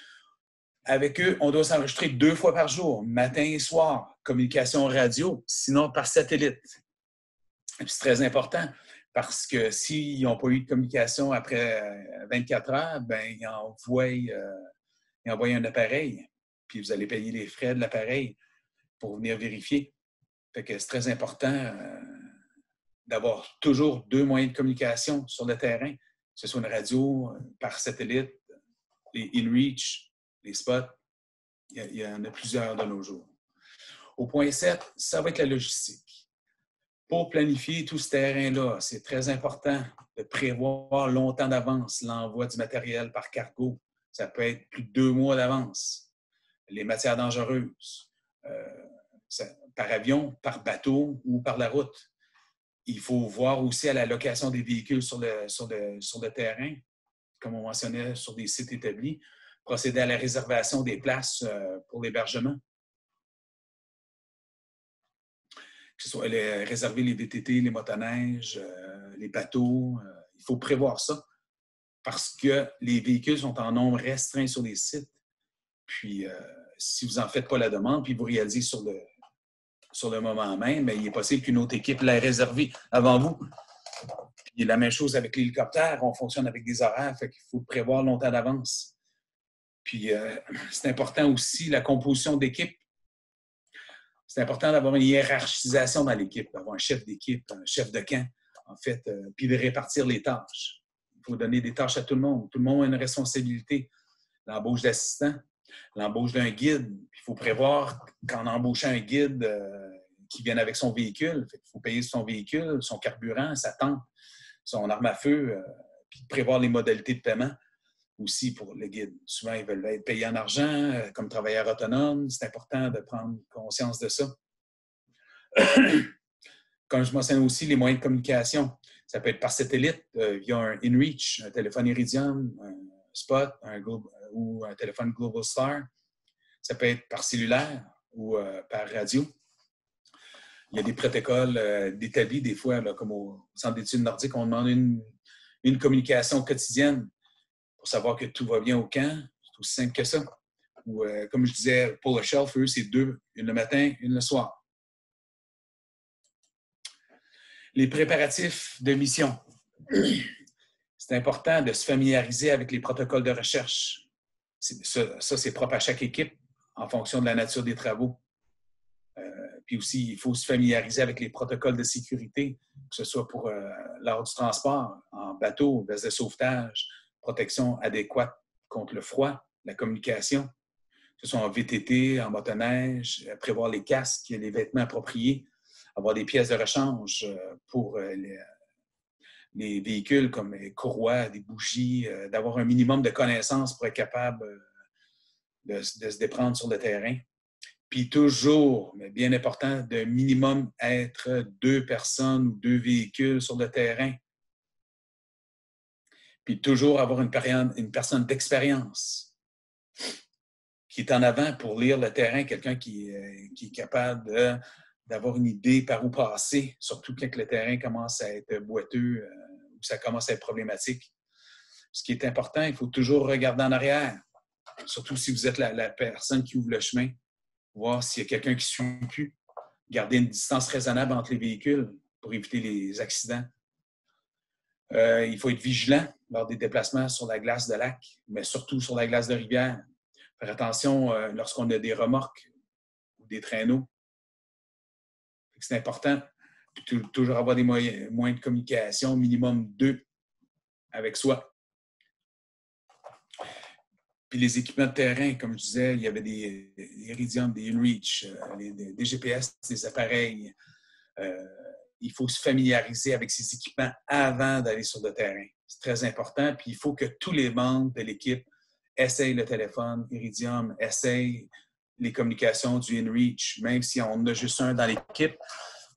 avec eux, on doit s'enregistrer 2 fois par jour, matin et soir, communication radio, sinon par satellite. Et puis c'est très important parce que s'ils n'ont pas eu de communication après 24 heures, bien, ils envoient un appareil, puis vous allez payer les frais de l'appareil pour venir vérifier. Fait que c'est très important d'avoir toujours 2 moyens de communication sur le terrain, que ce soit une radio par satellite, les InReach, les spots. Il y en a plusieurs de nos jours. Au point 7, ça va être la logistique. Pour planifier tout ce terrain-là, c'est très important de prévoir longtemps d'avance l'envoi du matériel par cargo. Ça peut être plus de 2 mois d'avance. Les matières dangereuses, par avion, par bateau ou par la route. Il faut voir aussi à la location des véhicules sur le terrain, comme on mentionnait, sur des sites établis, procéder à la réservation des places pour l'hébergement. Que ce soit réserver les VTT, les motoneiges, les bateaux. Il faut prévoir ça parce que les véhicules sont en nombre restreint sur les sites. Puis, si vous n'en faites pas la demande, puis vous réalisez sur le moment même, bien, il est possible qu'une autre équipe l'ait réservé avant vous. Puis, la même chose avec l'hélicoptère. On fonctionne avec des horaires, fait qu'il faut prévoir longtemps d'avance. Puis, c'est important aussi la composition d'équipe. C'est important d'avoir une hiérarchisation dans l'équipe, d'avoir un chef d'équipe, un chef de camp, en fait, puis de répartir les tâches. Il faut donner des tâches à tout le monde. Tout le monde a une responsabilité. L'embauche d'assistants, l'embauche d'un guide. Il faut prévoir qu'en embauchant un guide qui vienne avec son véhicule, il faut payer son véhicule, son carburant, sa tente, son arme à feu, puis prévoir les modalités de paiement aussi pour le guide. Souvent, ils veulent être payés en argent, comme travailleurs autonomes. C'est important de prendre conscience de ça. Comme je mentionne aussi, les moyens de communication. Ça peut être par satellite, via un InReach, un téléphone Iridium, un Spot ou un téléphone Globalstar. Ça peut être par cellulaire ou par radio. Il y a des protocoles d'établis, des fois, là, comme au Centre d'études nordiques, on demande une communication quotidienne pour savoir que tout va bien au camp. C'est aussi simple que ça. Ou, comme je disais, pour le shelf, eux, c'est 2, une le matin, une le soir. Les préparatifs de mission. C'est important de se familiariser avec les protocoles de recherche. Ça, c'est propre à chaque équipe en fonction de la nature des travaux. Puis aussi, il faut se familiariser avec les protocoles de sécurité, que ce soit pour lors du transport, en bateau, veste de sauvetage, protection adéquate contre le froid, la communication, que ce soit en VTT, en motoneige, prévoir les casques, les vêtements appropriés, avoir des pièces de rechange pour les véhicules comme les courroies, des bougies, d'avoir un minimum de connaissances pour être capable de se déprendre sur le terrain. Puis toujours, mais bien important, de minimum être 2 personnes ou 2 véhicules sur le terrain. Puis toujours avoir une personne d'expérience qui est en avant pour lire le terrain, quelqu'un qui est capable d'avoir une idée par où passer, surtout quand le terrain commence à être boiteux ou ça commence à être problématique. Ce qui est important, il faut toujours regarder en arrière, surtout si vous êtes la personne qui ouvre le chemin, voir s'il y a quelqu'un qui ne suit plus, garder une distance raisonnable entre les véhicules pour éviter les accidents. Il faut être vigilant lors des déplacements sur la glace de lac, mais surtout sur la glace de rivière. Faire attention lorsqu'on a des remorques ou des traîneaux. C'est important de toujours avoir des moyens de communication, minimum 2 avec soi. Puis les équipements de terrain, comme je disais, il y avait des Iridium, des InReach, des GPS, des appareils. Il faut se familiariser avec ces équipements avant d'aller sur le terrain. C'est très important. Puis il faut que tous les membres de l'équipe essayent le téléphone Iridium, essayent les communications du InReach. Même si on en a juste un dans l'équipe,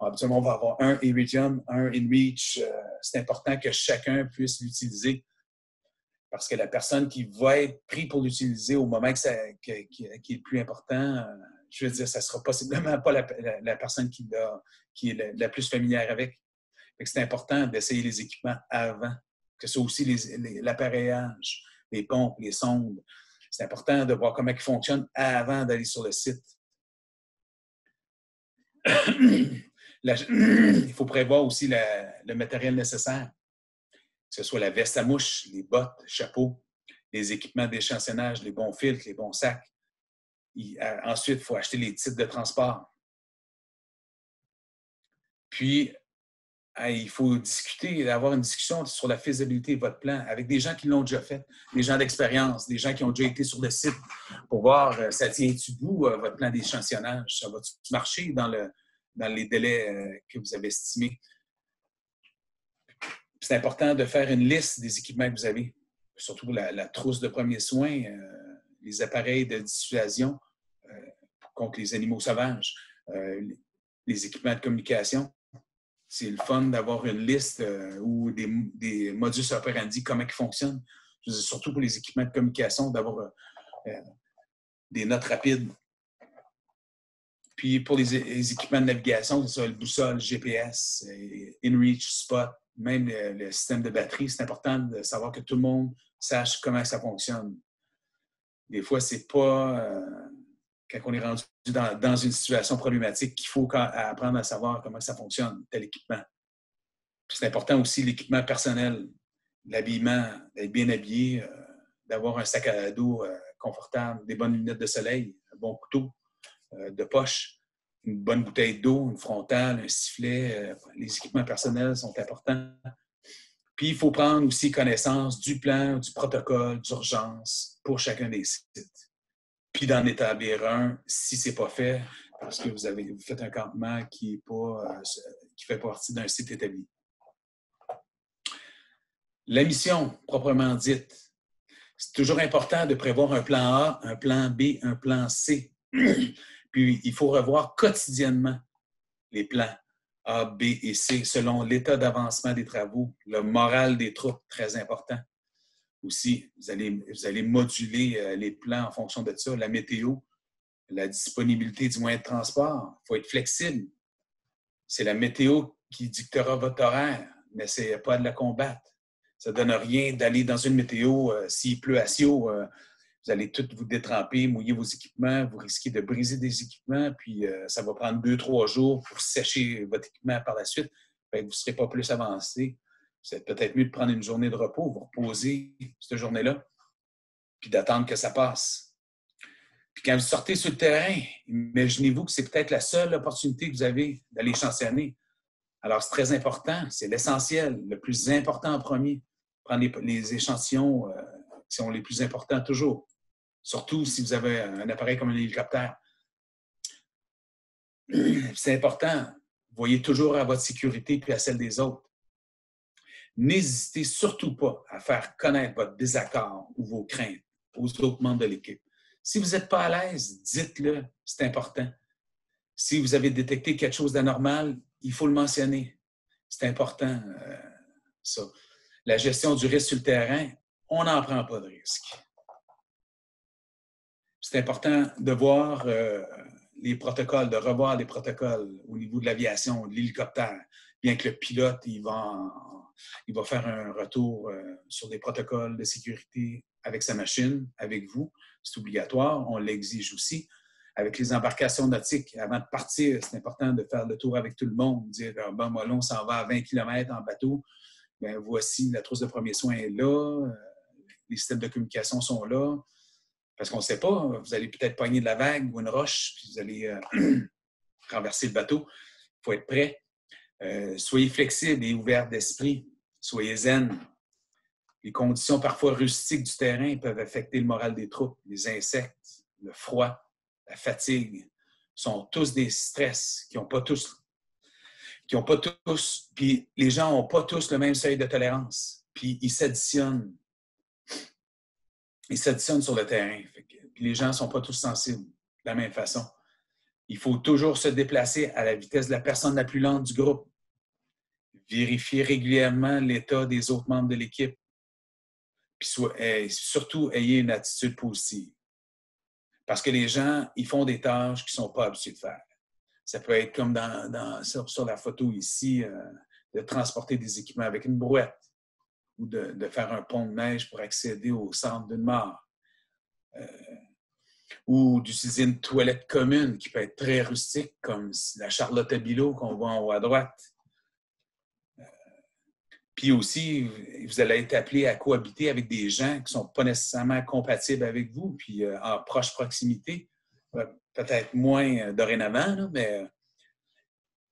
habituellement, on va avoir un Iridium, un InReach. C'est important que chacun puisse l'utiliser. Parce que la personne qui va être prise pour l'utiliser au moment qui est le plus important, je veux dire, ça ne sera possiblement pas la personne qui est la plus familière avec. C'est important d'essayer les équipements avant, que ce soit aussi l'appareillage, les pompes, les sondes. C'est important de voir comment ils fonctionnent avant d'aller sur le site. Il faut prévoir aussi le matériel nécessaire, que ce soit la veste à mouche, les bottes, le chapeau, les équipements d'échantillonnage, les bons filtres, les bons sacs. Ensuite, il faut acheter les titres de transport. Puis, il faut discuter, avoir une discussion sur la faisabilité de votre plan avec des gens qui l'ont déjà fait, des gens d'expérience, des gens qui ont déjà été sur le site pour voir ça tient-tu bout, votre plan d'échantillonnage, ça va-tu marcher dans les délais que vous avez estimés. C'est important de faire une liste des équipements que vous avez, surtout la trousse de premiers soins, les appareils de dissuasion contre les animaux sauvages, les équipements de communication. C'est le fun d'avoir une liste ou des modus operandi, comment ils fonctionnent. Surtout pour les équipements de communication, d'avoir des notes rapides. Puis pour les équipements de navigation, c'est ça, le boussole, GPS, InReach, Spot, même le système de batterie, c'est important de savoir que tout le monde sache comment ça fonctionne. Des fois, c'est pas quand on est rendu dans une situation problématique qu'il faut apprendre à savoir comment ça fonctionne, tel équipement. Puis c'est important aussi l'équipement personnel, l'habillement, d'être bien habillé, d'avoir un sac à dos confortable, des bonnes lunettes de soleil, un bon couteau de poche, une bonne bouteille d'eau, une frontale, un sifflet. Les équipements personnels sont importants. Puis, il faut prendre aussi connaissance du plan, du protocole d'urgence pour chacun des sites. Puis d'en établir un si ce n'est pas fait, parce que vous faites un campement qui fait partie d'un site établi. La mission, proprement dite, c'est toujours important de prévoir un plan A, un plan B, un plan C. Puis, il faut revoir quotidiennement les plans A, B et C selon l'état d'avancement des travaux, le moral des troupes, très important. Aussi, vous allez moduler les plans en fonction de ça, la météo, la disponibilité du moyen de transport. Il faut être flexible. C'est la météo qui dictera votre horaire, mais ce n'est pas de la combattre. Ça ne donne rien d'aller dans une météo, s'il pleut à Sio, vous allez tous vous détremper, mouiller vos équipements, vous risquez de briser des équipements, puis ça va prendre 2-3 jours pour sécher votre équipement par la suite. Fait que vous ne serez pas plus avancé. C'est peut-être mieux de prendre une journée de repos, vous reposer cette journée-là, puis d'attendre que ça passe. Puis quand vous sortez sur le terrain, imaginez-vous que c'est peut-être la seule opportunité que vous avez d'aller échantillonner. Alors, c'est très important, c'est l'essentiel, le plus important en premier. Prendre les échantillons qui sont les plus importants toujours. Surtout si vous avez un appareil comme un hélicoptère. C'est important. Voyez toujours à votre sécurité puis à celle des autres. N'hésitez surtout pas à faire connaître votre désaccord ou vos craintes aux autres membres de l'équipe. Si vous n'êtes pas à l'aise, dites-le, c'est important. Si vous avez détecté quelque chose d'anormal, il faut le mentionner. C'est important, ça. La gestion du risque sur le terrain, on n'en prend pas de risque. C'est important de voir les protocoles, de revoir les protocoles au niveau de l'aviation, de l'hélicoptère, bien que le pilote, il va faire un retour sur des protocoles de sécurité avec sa machine, avec vous. C'est obligatoire, on l'exige aussi. Avec les embarcations nautiques, avant de partir, c'est important de faire le tour avec tout le monde, dire « Bon, moi, là, on s'en va à 20 km en bateau. Bien, voici, la trousse de premiers soins est là, les systèmes de communication sont là. » Parce qu'on ne sait pas, vous allez peut-être pogner de la vague ou une roche, puis vous allez renverser le bateau. Il faut être prêt. Soyez flexible et ouvert d'esprit. Soyez zen. Les conditions parfois rustiques du terrain peuvent affecter le moral des troupes. Les insectes, le froid, la fatigue sont tous des stress qui n'ont pas tous, puis les gens n'ont pas tous le même seuil de tolérance. Puis ils s'additionnent. Ils s'additionnent sur le terrain. Puis les gens ne sont pas tous sensibles de la même façon. Il faut toujours se déplacer à la vitesse de la personne la plus lente du groupe. Vérifier régulièrement l'état des autres membres de l'équipe. Puis surtout, ayez une attitude positive. Parce que les gens, ils font des tâches qu'ils ne sont pas habitués de faire. Ça peut être comme sur la photo ici, de transporter des équipements avec une brouette ou de faire un pont de neige pour accéder au centre d'une mare. Ou d'utiliser une toilette commune qui peut être très rustique, comme la Charlotte Bilot qu'on voit en haut à droite. Puis aussi, vous allez être appelé à cohabiter avec des gens qui ne sont pas nécessairement compatibles avec vous, puis en proche proximité. Peut-être moins dorénavant, là, mais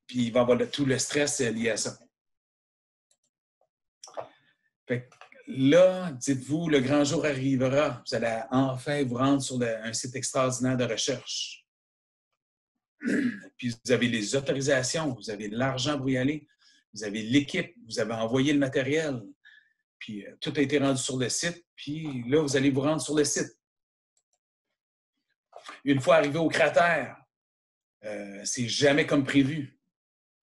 puis il va y avoir tout le stress lié à ça. Fait que là, dites-vous, le grand jour arrivera. Vous allez enfin vous rendre sur un site extraordinaire de recherche. Puis vous avez les autorisations, vous avez l'argent pour y aller. Vous avez l'équipe, vous avez envoyé le matériel, puis tout a été rendu sur le site, puis là, vous allez vous rendre sur le site. Une fois arrivé au cratère, c'est jamais comme prévu.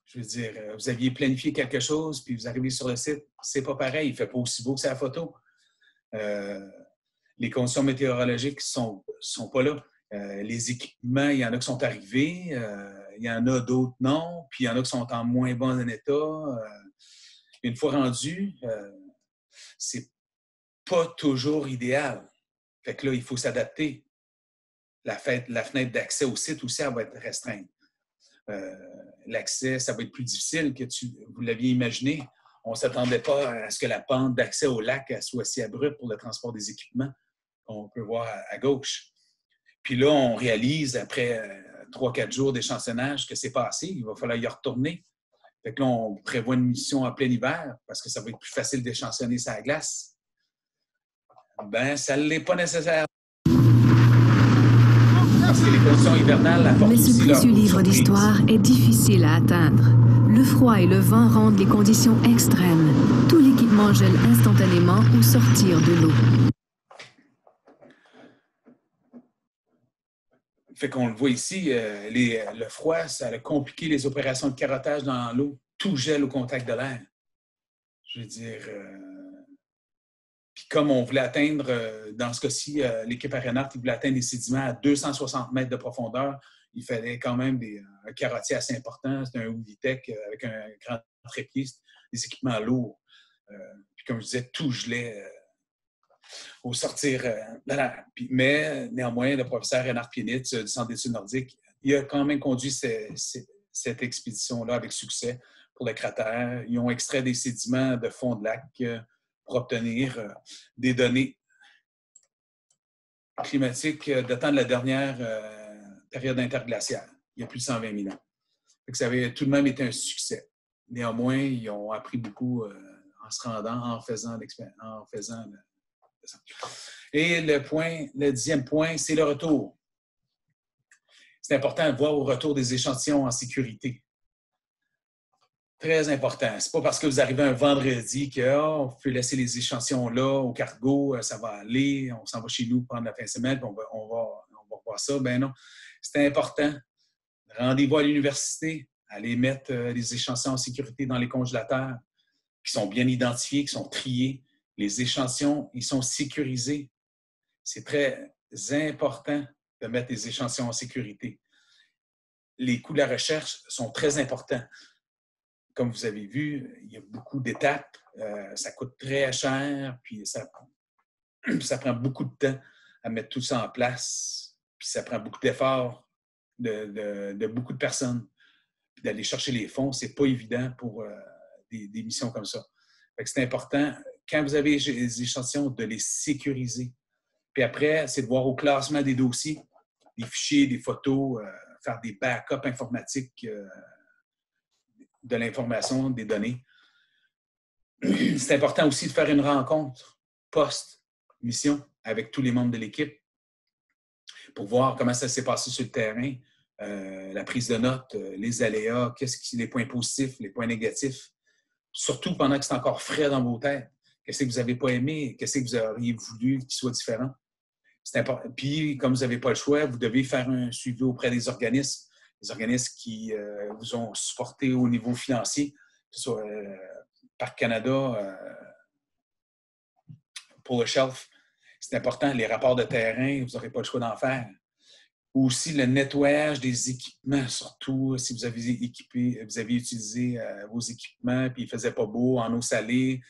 Je veux dire, vous aviez planifié quelque chose, puis vous arrivez sur le site, c'est pas pareil, il ne fait pas aussi beau que sa photo. Les conditions météorologiques sont pas là. Les équipements, il y en a qui sont arrivés, il y en a d'autres non, puis il y en a qui sont en moins bon état. Une fois rendu, c'est pas toujours idéal. Fait que là, il faut s'adapter. La fenêtre d'accès au site aussi, elle va être restreinte. L'accès, ça va être plus difficile que vous l'aviez imaginé. On ne s'attendait pas à ce que la pente d'accès au lac soit si abrupte pour le transport des équipements. On peut voir à gauche. Puis là, on réalise, après 3-4 jours d'échantillonnage, que c'est pas assez. Il va falloir y retourner. Fait que là, on prévoit une mission en plein hiver parce que ça va être plus facile d'échantillonner sa glace. Ben, ça ne l'est pas nécessaire. Parce que les conditions hivernales apportent Mais ce aussi précieux livre surprise. d'histoire est difficile à atteindre. Le froid et le vent rendent les conditions extrêmes. Tout l'équipement gèle instantanément au sortir de l'eau. Fait qu'on le voit ici, le froid, ça a compliqué les opérations de carottage dans l'eau. Tout gèle au contact de l'air. Je veux dire, puis comme on voulait atteindre, dans ce cas-ci, l'équipe Arenard, il voulait atteindre des sédiments à 260 mètres de profondeur. Il fallait quand même un carottier assez important. C'était un Uvitech avec un grand trépied, des équipements lourds. Puis comme je disais, tout gelait au sortir de l'air. Mais néanmoins, le professeur Reinhard Pienitz du Centre d'études nordiques, il a quand même conduit cette expédition-là avec succès pour le cratère. Ils ont extrait des sédiments de fond de lac pour obtenir des données climatiques datant de la dernière période interglaciaire, il y a plus de 120 000 ans. Ça avait tout de même été un succès. Néanmoins, ils ont appris beaucoup en se rendant, en faisant Et le 10e point, c'est le retour. C'est important de voir au retour des échantillons en sécurité. Très important. C'est pas parce que vous arrivez un vendredi qu'on peut laisser les échantillons là, au cargo, ça va aller, on s'en va chez nous prendre la fin de semaine, puis on va voir ça. Ben non. C'est important. Rendez-vous à l'université, allez mettre les échantillons en sécurité dans les congélateurs, qui sont bien identifiés, qui sont triés. Les échantillons, ils sont sécurisés. C'est très important de mettre les échantillons en sécurité. Les coûts de la recherche sont très importants. Comme vous avez vu, il y a beaucoup d'étapes. Ça coûte très cher, puis ça prend beaucoup de temps à mettre tout ça en place. Puis ça prend beaucoup d'efforts de beaucoup de personnes. Puis d'aller chercher les fonds, c'est pas évident pour des missions comme ça. Fait que c'est important, quand vous avez les échantillons, de les sécuriser. Puis après, c'est de voir au classement des dossiers, des fichiers, des photos, faire des backups informatiques de l'information, des données. C'est important aussi de faire une rencontre post-mission avec tous les membres de l'équipe pour voir comment ça s'est passé sur le terrain, la prise de notes, les aléas, les points positifs, les points négatifs, surtout pendant que c'est encore frais dans vos têtes. Qu'est-ce que vous n'avez pas aimé? Qu'est-ce que vous auriez voulu qu'il soit différent? C'est important. Puis, comme vous n'avez pas le choix, vous devez faire un suivi auprès des organismes qui vous ont supporté au niveau financier, que ce soit Parc Canada, pour le shelf. C'est important, les rapports de terrain, vous n'aurez pas le choix d'en faire. Aussi, le nettoyage des équipements, surtout si vous avez utilisé vos équipements puis il ne faisait pas beau, en eau salée.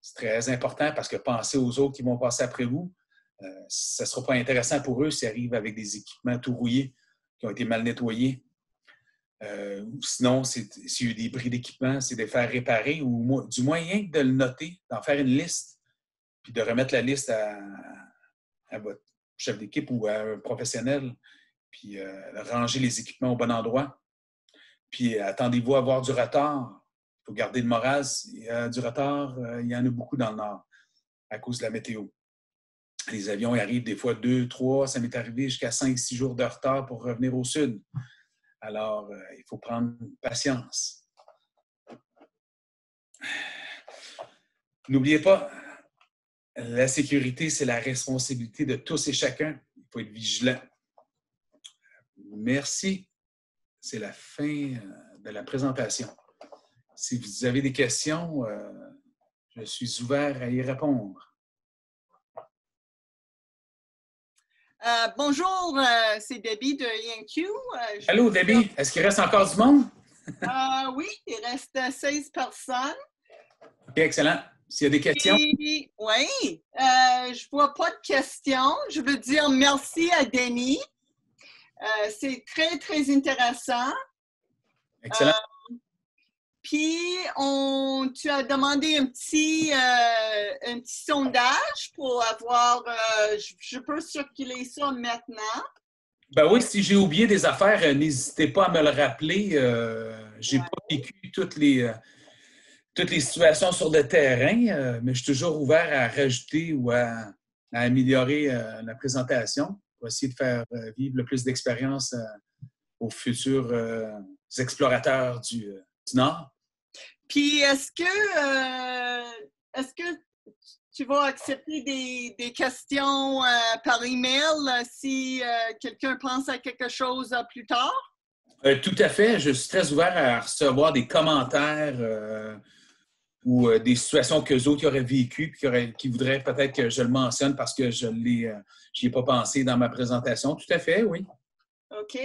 C'est très important parce que pensez aux autres qui vont passer après vous. Ça ne sera pas intéressant pour eux s'ils arrivent avec des équipements tout rouillés, qui ont été mal nettoyés. Sinon, s'il y a eu des bris d'équipement, c'est de les faire réparer ou du moins rien que de le noter, d'en faire une liste, puis de remettre la liste à votre chef d'équipe ou à un professionnel, puis ranger les équipements au bon endroit. Puis attendez-vous à avoir du retard. Il faut garder le moral. Il y a du retard, il y en a beaucoup dans le Nord à cause de la météo. Les avions arrivent des fois 2, 3, ça m'est arrivé jusqu'à 5, 6 jours de retard pour revenir au sud. Alors, il faut prendre patience. N'oubliez pas, la sécurité, c'est la responsabilité de tous et chacun. Il faut être vigilant. Merci. C'est la fin de la présentation. Si vous avez des questions, je suis ouvert à y répondre. Bonjour, c'est Debbie de INQ. Allô, Debbie. Est-ce qu'il reste encore du monde? Oui, il reste 16 personnes. OK, excellent. S'il y a des questions? Oui, je ne vois pas de questions. Je veux dire merci à Denis. C'est très, très intéressant. Excellent. Puis, tu as demandé un petit sondage pour avoir... je peux circuler ça maintenant. Ben oui, si j'ai oublié des affaires, n'hésitez pas à me le rappeler. Je n'ai pas vécu toutes les situations sur le terrain, mais je suis toujours ouvert à rajouter ou à améliorer la présentation pour essayer de faire vivre le plus d'expérience aux futurs explorateurs du Nord. Puis, est-ce que tu vas accepter des questions par email si quelqu'un pense à quelque chose plus tard? Tout à fait. Je suis très ouvert à recevoir des commentaires ou des situations qu'eux autres auraient vécues et qui voudraient peut-être que je le mentionne parce que je n'y ai pas pensé dans ma présentation. Tout à fait, oui. OK.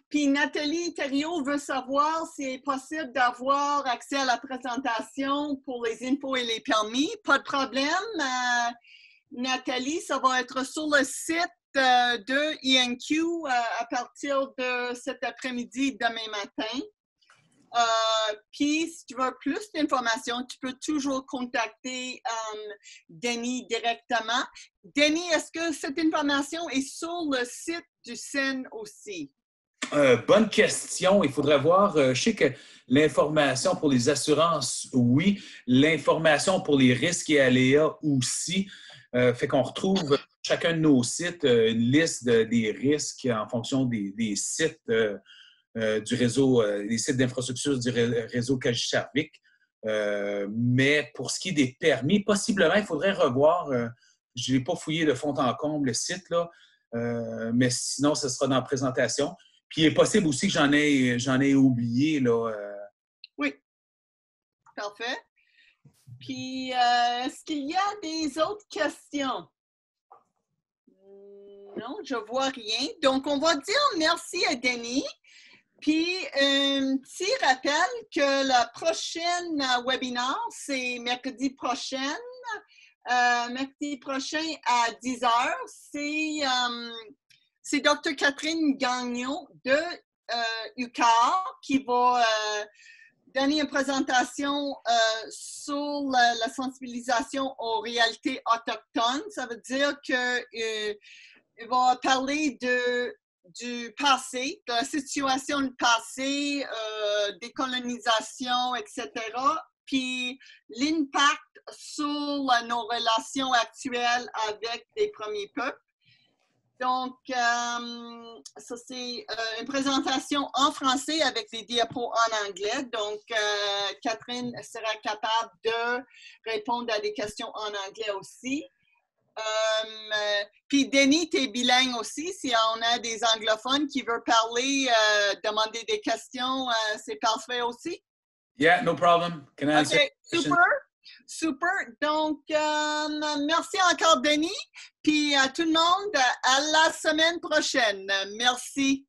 Puis Nathalie Thériault veut savoir s'il est possible d'avoir accès à la présentation pour les infos et les permis. Pas de problème. Nathalie, ça va être sur le site de INQ à partir de cet après-midi, demain matin. Puis, si tu veux plus d'informations, tu peux toujours contacter Denis directement. Denis, est-ce que cette information est sur le site du CEN aussi? Bonne question. Il faudrait voir. Je sais que l'information pour les assurances, oui. L'information pour les risques et aléas aussi. Fait qu'on retrouve chacun de nos sites une liste des risques en fonction des sites du réseau, des sites d'infrastructure du réseau Kajichardvik. Mais pour ce qui est des permis, possiblement, il faudrait revoir. Je n'ai pas fouillé de fond en comble le site, là, mais sinon, ce sera dans la présentation. Puis il est possible aussi que j'en ai oublié. Là, Oui. Parfait. Puis, est-ce qu'il y a des autres questions? Non, je ne vois rien. Donc, on va dire merci à Denis. Puis, un petit rappel que le prochain webinaire, c'est mercredi prochain. Mercredi prochain à 10h. C'est Dr. Catherine Gagnon de UQAR qui va donner une présentation sur la sensibilisation aux réalités autochtones. Ça veut dire qu'il va parler du passé, de la situation du passé, des colonisations, etc., puis l'impact sur nos relations actuelles avec les premiers peuples. Donc, ça c'est une présentation en français avec des diapos en anglais. Donc, Catherine sera capable de répondre à des questions en anglais aussi. Puis, Denis, tu es bilingue aussi. Si on a des anglophones qui veulent parler, demander des questions, c'est parfait aussi. Yeah, no problem. Can I answer super. Super. Donc, merci encore, Denis. Puis à tout le monde, à la semaine prochaine. Merci.